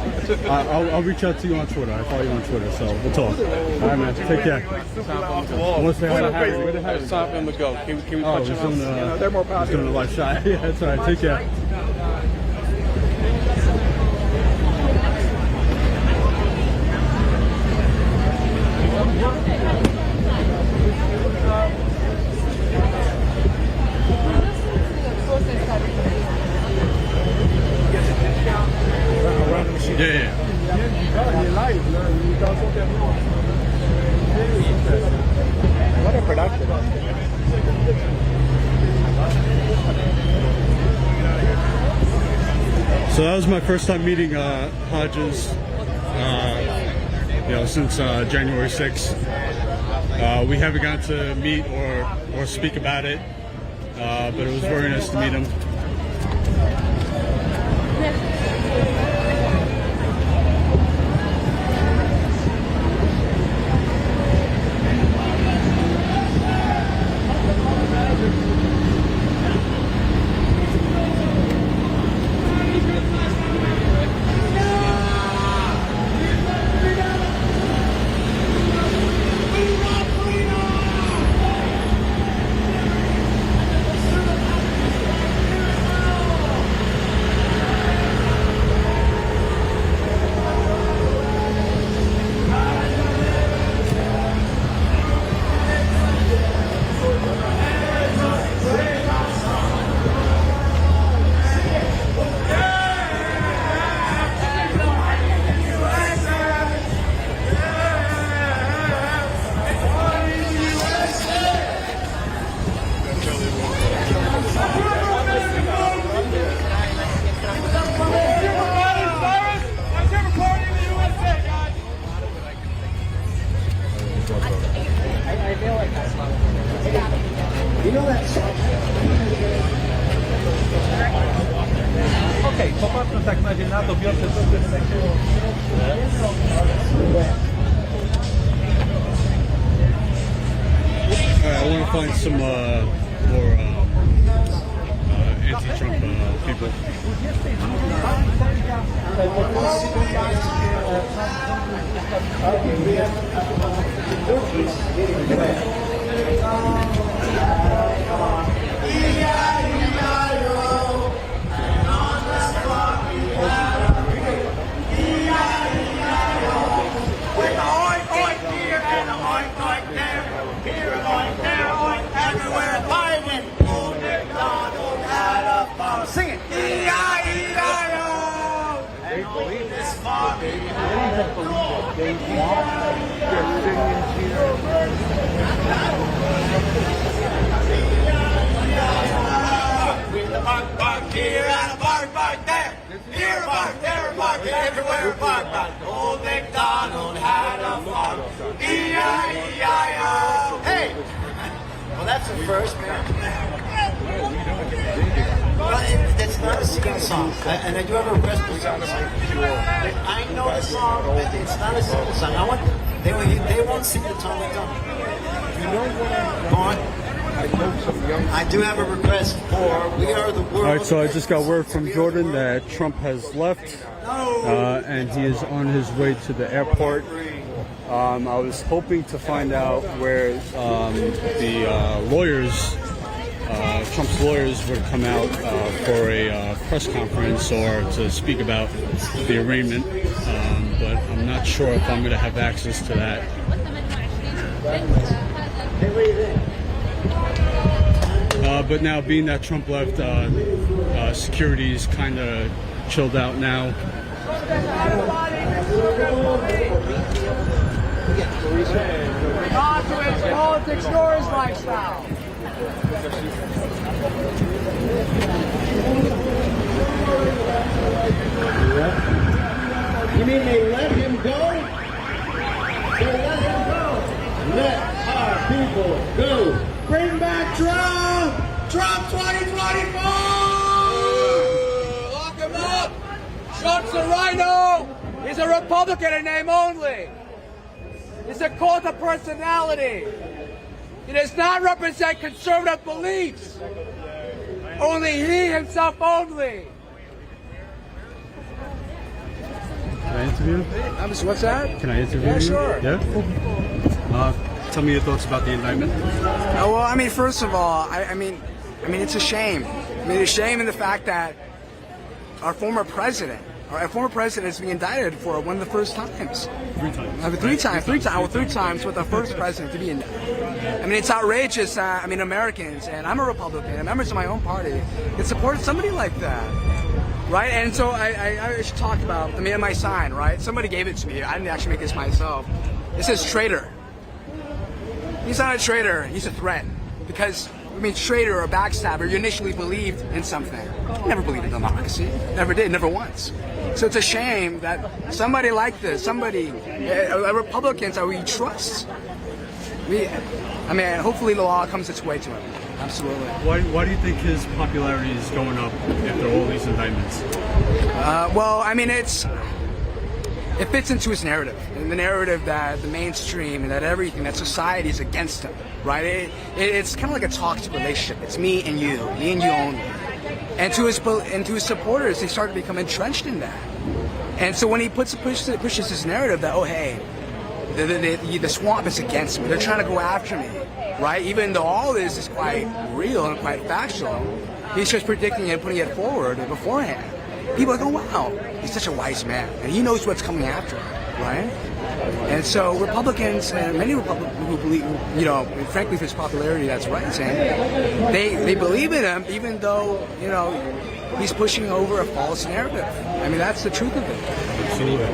I'll reach out to you on Twitter. I follow you on Twitter, so we'll talk. All right, man. Take care. Want to say hi to Harry? It's time for him to go. Can we punch him out? They're more popular. He's doing a live shot. Yeah, that's all right. Take care. What a production. So that was my first time meeting Hodges, since January 6th. We haven't gotten to meet or speak about it, but it was very nice to meet him. Okej, popatrzmy tak na razie na to, biorę sobie I want to find some more anti-Trump people. Sing it. E-I-E-I-O. And all this far, baby. With the bark, bark here and a bark, bark there. Here a bark, there a bark, everywhere a bark, bark. Old MacDonald had a farm. E-I-E-I-O. Hey. Well, that's the first, man. Well, that's not a singing song, and I do have a request for singing song. I know the song, but it's not a singing song. I want they won't sing the Tommy Gun. You know what I want? I do have a request for We Are the World. All right, so I just got word from Jordan that Trump has left, and he is on his way to the airport. I was hoping to find out where the lawyers, Trump's lawyers, would come out for a press conference or to speak about the arraignment, but I'm not sure if I'm going to have access to that. But now, being that Trump left, security is kind of chilled out now. On to his politics nor his lifestyle. You mean they let him go? They let him go. Let our people go. Bring back Trump! Trump 2024! Lock him up! Trump's a rhino! He's a Republican in name only. He's a cult of personality. He does not represent conservative beliefs. Only he himself only. Can I interview? What's that? Can I interview Yeah, you? sure. Yeah? Tell me your thoughts about the indictment. Well, I mean, first of all, I mean, it's a shame. I mean, it's a shame in the fact that our former president is being indicted for one of the first times. Three times with the first president to be indicted. I mean, it's outrageous. I mean, Americans, and I'm a Republican, and members of my own party, can support somebody like that. Right? And so I should talk about, I mean, my sign, right? Somebody gave it to me. I didn't actually make this myself. It says traitor. He's not a traitor, he's a threat. Because, I mean, traitor or backstabber, you initially believed in something. You never believed in democracy. Never did, never once. So it's a shame that somebody like this, Republicans that we trust, I mean, hopefully the law comes its way to him. Absolutely. Why do you think his popularity is going up after all these indictments? Well, I mean, it fits into his narrative, and the narrative that the mainstream and that everything, that society is against him, right? It's kind of like a toxic relationship. It's me and you only. And to his supporters, they start to become entrenched in that. And so when he pushes his narrative that, oh hey, the swamp is against me, they're trying to go after me, right? Even though all this is quite real and quite factual, he's just predicting and putting it forward beforehand. People are going, wow, he's such a wise man, and he knows what's coming after him, right? And so Republicans, and many Republicans who believe, you know, frankly, for his popularity that's rising, they believe in him, even though, you know, he's pushing over a false narrative. I mean, that's the truth of it. Absolutely.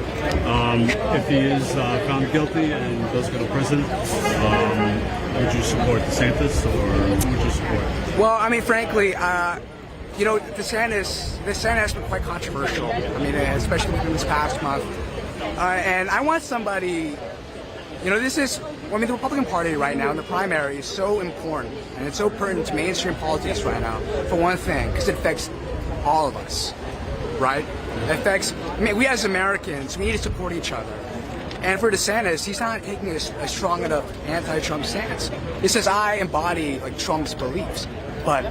If he is found guilty and does go to prison, would you support DeSantis, or who would you support? Well, I mean, frankly, you know, DeSantis has been quite controversial. I mean, especially within this past month. And I want somebody, you know, I mean, the Republican Party right now in the primary is so important, and it's so pertinent to mainstream politics right now, for one thing, because it affects all of us, right? It affects, I mean, we as Americans, we need to support each other. And for DeSantis, he's not taking a strong enough anti-Trump stance. He says, I embody, like, Trump's beliefs, but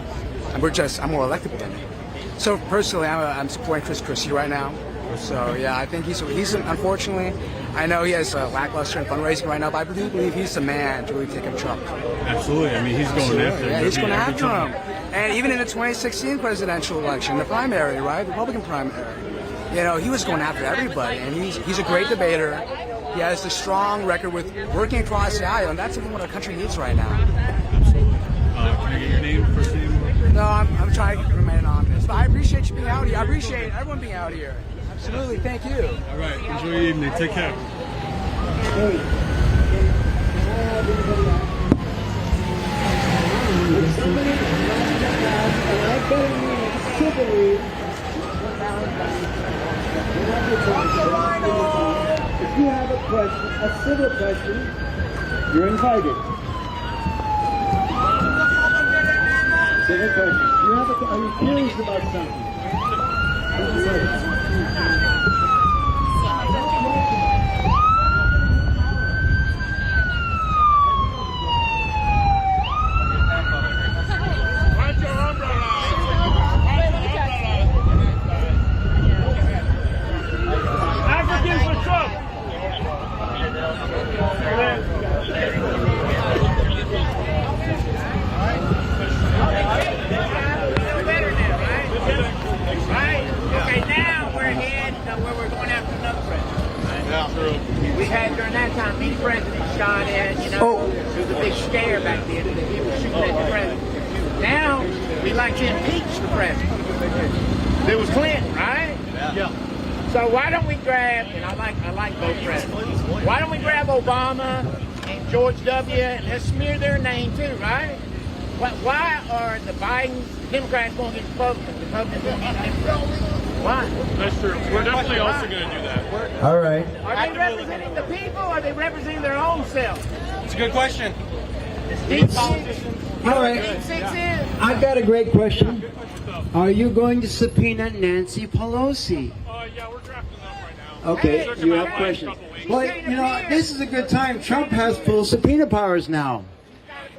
I'm more electable than him. So personally, I'm supporting Chris Christie right now. So yeah, I think he's unfortunately, I know he has lackluster in fundraising right now, but I do believe he's the man to really take him Trump. Absolutely. I mean, he's going after him. Yeah, he's going after him. And even in the 2016 presidential election, the primary, right, the Republican primary, you know, he was going after everybody, and he's a great debater. He has a strong record with working across the aisle, and that's something what our country needs right now. Absolutely. Can I get your name, first name? No, I'm trying to remain anonymous, but I appreciate you being out here. I appreciate everyone being out here. Absolutely, thank you. All right, enjoy your evening. Take care. If you have a question, a civil question, you're invited. good question. Are you curious about something? Africans for Trump. Okay, now we're ahead to where we're going after another president. We had during that time many presidents shot at, it was a big scare back then, and people shooting at the president. Now we like to impeach the president. It was Clinton, right? Yeah. So why don't we grab, and I like both presidents, why don't we grab Obama and George W. and let's smear their name too, right? Why are the Biden Democrats going to get Republicans? Republicans going to get Democrats? Why? That's true. We're definitely also going to do that. All right. Are they representing the people or are they representing their own self? It's a good question. All right. I've got a great question. Are you going to subpoena Nancy Pelosi? Yeah, we're drafting up right now. Okay, you have questions. Well, this is a good time. Trump has full subpoena powers now.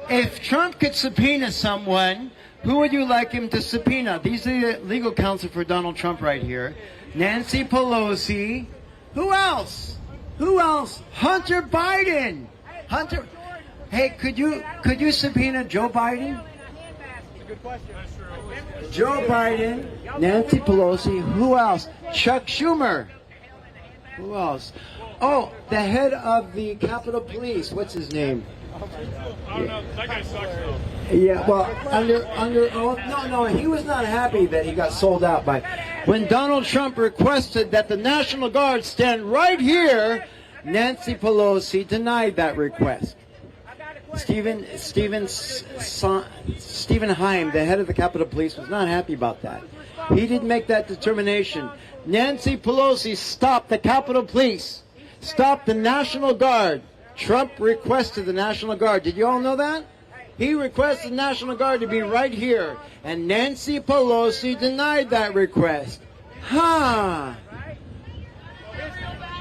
If Trump could subpoena someone, who would you like him to subpoena? These are the legal counsel for Donald Trump right here. Nancy Pelosi. Who else? Who else? Hunter Biden. Hunter. Hey, could you subpoena Joe Biden? That's a good question. That's true. Joe Biden, Nancy Pelosi. Who else? Chuck Schumer. Who else? Oh, the head of the Capitol Police. What's his name? I don't know. That guy sucks though. Yeah, well, under oath. No, he was not happy that he got sold out by. When Donald Trump requested that the National Guard stand right here, Nancy Pelosi denied that request. Stephen Heim, the head of the Capitol Police, was not happy about that. He didn't make that determination. Nancy Pelosi stopped the Capitol Police, stopped the National Guard. Trump requested the National Guard. Did you all know that? He requested the National Guard to be right here, and Nancy Pelosi denied that request.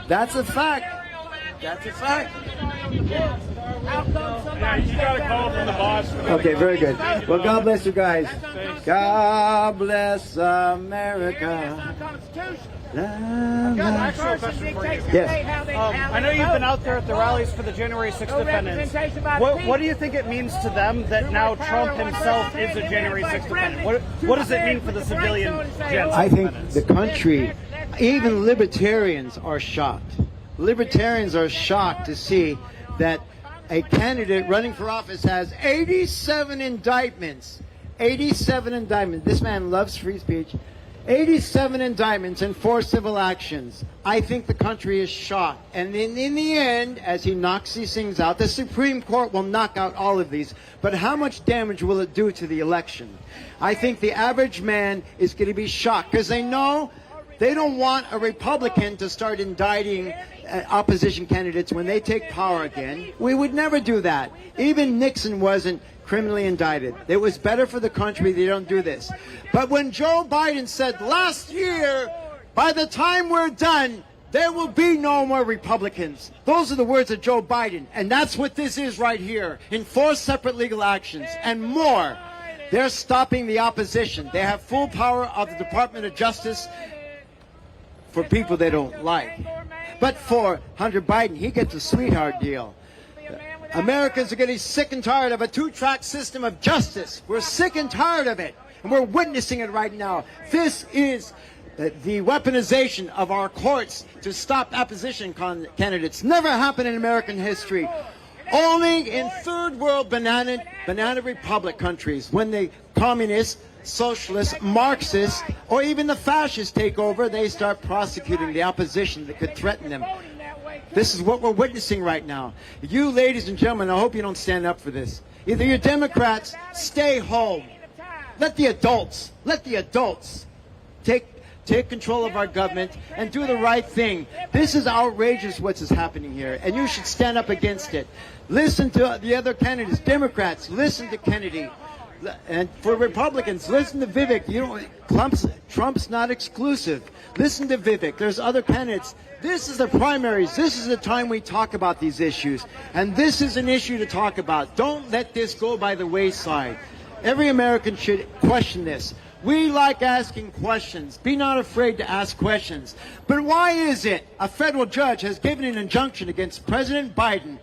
That's a fact. That's a fact. Yeah, you got a call from the boss. Okay, very good. Well, God bless you guys. God bless America. Yes. I know you've been out there at the rallies for the January 6th defendants. What do you think it means to them that now Trump himself is a January 6th defendant? What does it mean for the civilian defendants? I think the country, even libertarians are shocked. Libertarians are shocked to see that a candidate running for office has 87 indictments. 87 indictments. This man loves free speech. 87 indictments and 4 civil actions. I think the country is shocked. And in the end, as he knocks these things out, the Supreme Court will knock out all of these. But how much damage will it do to the election? I think the average man is going to be shocked because they know they don't want a Republican to start indicting opposition candidates when they take power again. We would never do that. Even Nixon wasn't criminally indicted. It was better for the country they don't do this. But when Joe Biden said last year, by the time we're done, there will be no more Republicans. Those are the words of Joe Biden. And that's what this is right here, in 4 separate legal actions and more. They're stopping the opposition. They have full power of the Department of Justice for people they don't like. But for Hunter Biden, he gets a sweetheart deal. Americans are getting sick and tired of a 2-track system of justice. We're sick and tired of it, and we're witnessing it right now. This is the weaponization of our courts to stop opposition candidates. Never happened in American history. Only in third world banana republic countries, when the communists, socialists, Marxists, or even the fascists take over, they start prosecuting the opposition that could threaten them. This is what we're witnessing right now. You, ladies and gentlemen, I hope you don't stand up for this. Either you're Democrats, stay home. Let the adults take control of our government and do the right thing. This is outrageous what is happening here, and you should stand up against it. Listen to the other candidates. Democrats, listen to Kennedy. And for Republicans, listen to Vivek. You know, Trump's not exclusive. Listen to Vivek. There's other candidates. This is the primaries. This is the time we talk about these issues. And this is an issue to talk about. Don't let this go by the wayside. Every American should question this. We like asking questions. Be not afraid to ask questions. But why is it a federal judge has given an injunction against President Biden,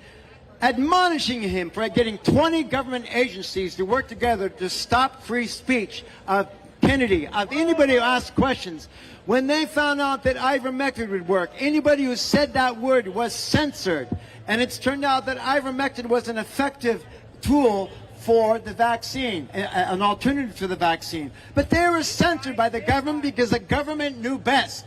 admonishing him for getting 20 government agencies to work together to stop free speech of Kennedy, of anybody who asked questions? When they found out that ivermectin would work, anybody who said that word was censored. And it's turned out that ivermectin was an effective tool for the vaccine, an alternative to the vaccine. But they were censored by the government because the government knew best.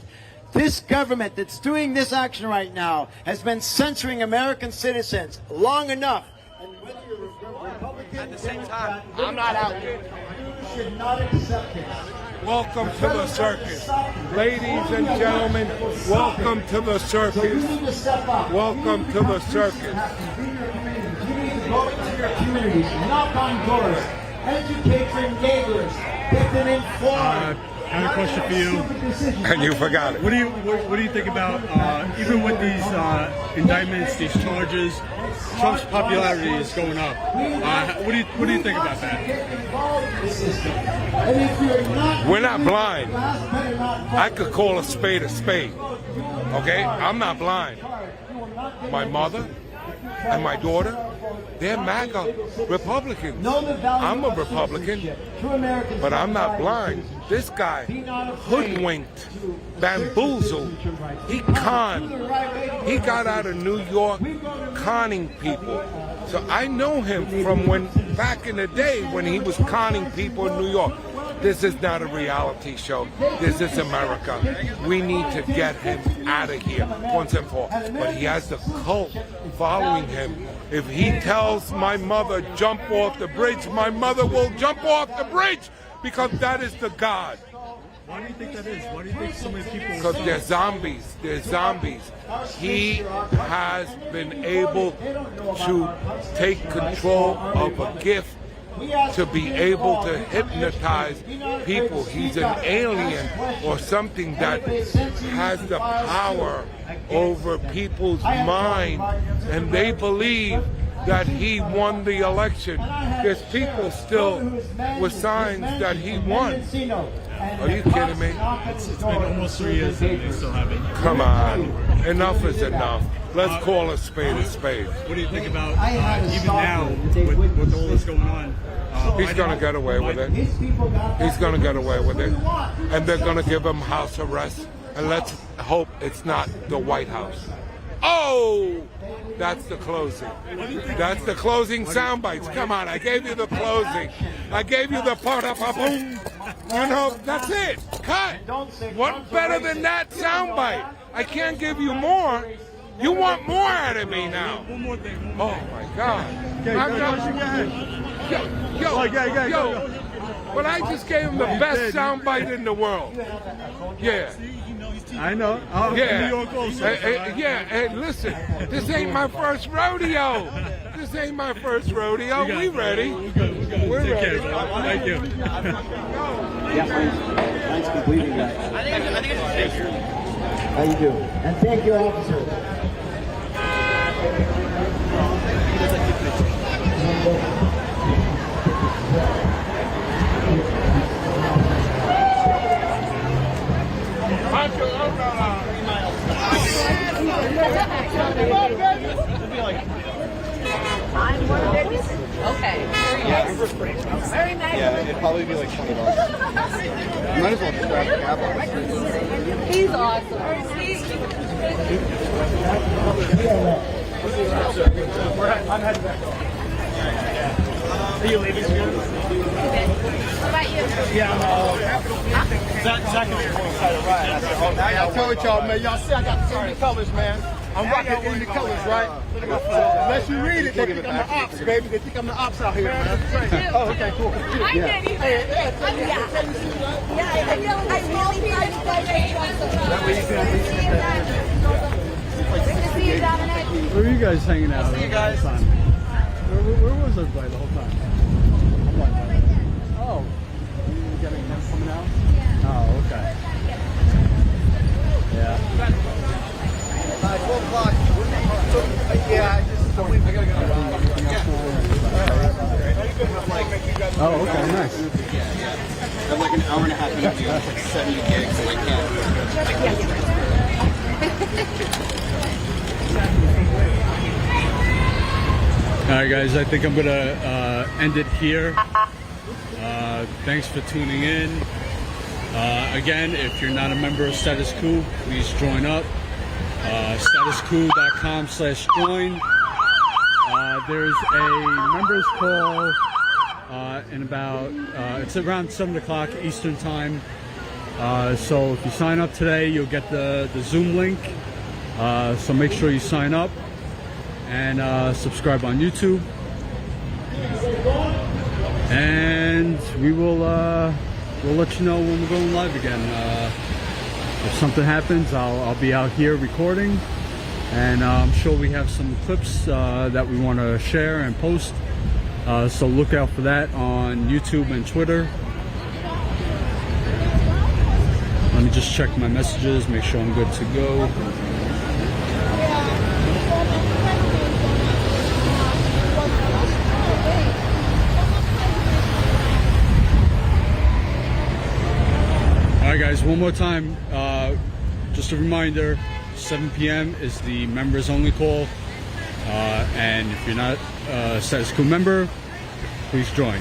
This government that's doing this action right now has been censoring American citizens long enough. And whether you're Republican, at the same time, I'm not out there. You should not accept it. Welcome to the circus. Ladies and gentlemen, welcome to the circus. Welcome to the circus. You need to go into your communities, knock on doors, educate your neighbors, get them informed. I have a question for you. And you forgot it. What do you think about even with these indictments, these charges? Trump's popularity is going up. What do you think about that? We're not blind. I could call a spade a spade. Okay? I'm not blind. My mother and my daughter, they're MAGA Republicans. I'm a Republican, but I'm not blind. This guy hoodwinked, bamboozled, he conned. He got out of New York conning people. So I know him from when back in the day when he was conning people in New York. This is not a reality show. This is America. We need to get him out of here once and for all. But he has the cult following him. If he tells my mother, jump off the bridge, my mother will jump off the bridge because that is the God. Why do you think that is? Why do you think so many people... Because they're zombies. They're zombies. He has been able to take control of a gift to be able to hypnotize people. He's an alien or something that has the power over people's mind, and they believe that he won the election. There's people still with signs that he won. Are you kidding me? It's been almost 3 years and they still haven't. Come on. Enough is enough. Let's call a spade a spade. What do you think about even now with all this going on? He's going to get away with it. He's going to get away with it. And they're going to give him house arrest. And let's hope it's not the White House. Oh! That's the closing. That's the closing sound bites. Come on, I gave you the closing. I gave you the pa-da-pa-boom. You know, that's it. Cut. What better than that sound bite? I can't give you more. You want more out of me now. Oh, my God. Yo. But I just gave him the best sound bite in the world. Yeah. I know. Yeah. New York also. Yeah, and listen, this ain't my first rodeo. This ain't my first rodeo. We ready. We're ready. Thank you. Yeah, mine's completely right. I think it's a How you do? And thank you, officer. Okay. Very nice. Yeah, it'd probably be like $20. You might as well just grab a cab on the street. He's awesome. I'm heading back. Are you leaving soon? What about you? Yeah, Zach and me on side of ride. I told y'all, man, y'all see I got the enemy colors, man. I'm rocking enemy colors, right? Unless you read it, they think I'm the ops, baby. They think I'm the ops out here, man. Oh, okay, cool. I get it. Where were you guys hanging out? See you guys. Where was everybody the whole time? Oh, you getting him coming out? Yeah. Oh, okay. Yeah. 12 o'clock. Yeah, I gotta go. Oh, okay, nice. I have like an hour and a half interview. It's like 70 gigs, so I can't. All right, guys, I think I'm gonna end it here. Thanks for tuning in. Again, if you're not a member of Status Coup, please join up. StatusCoup.com/join. There's a members call in about, it's around 7 o'clock Eastern time. So if you sign up today, you'll get the Zoom link. So make sure you sign up and subscribe on YouTube. And we will we'll let you know when we're going live again. If something happens, I'll be out here recording, and I'm sure we have some clips that we want to share and post. So look out for that on YouTube and Twitter. Let me just check my messages, make sure I'm good to go. Alright guys, one more time, just a reminder, 7 p.m. is the members only call, and if you're not a Status Coup member, please join.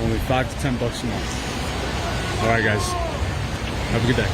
Only $5 to $10 a month. Alright guys, have a good day.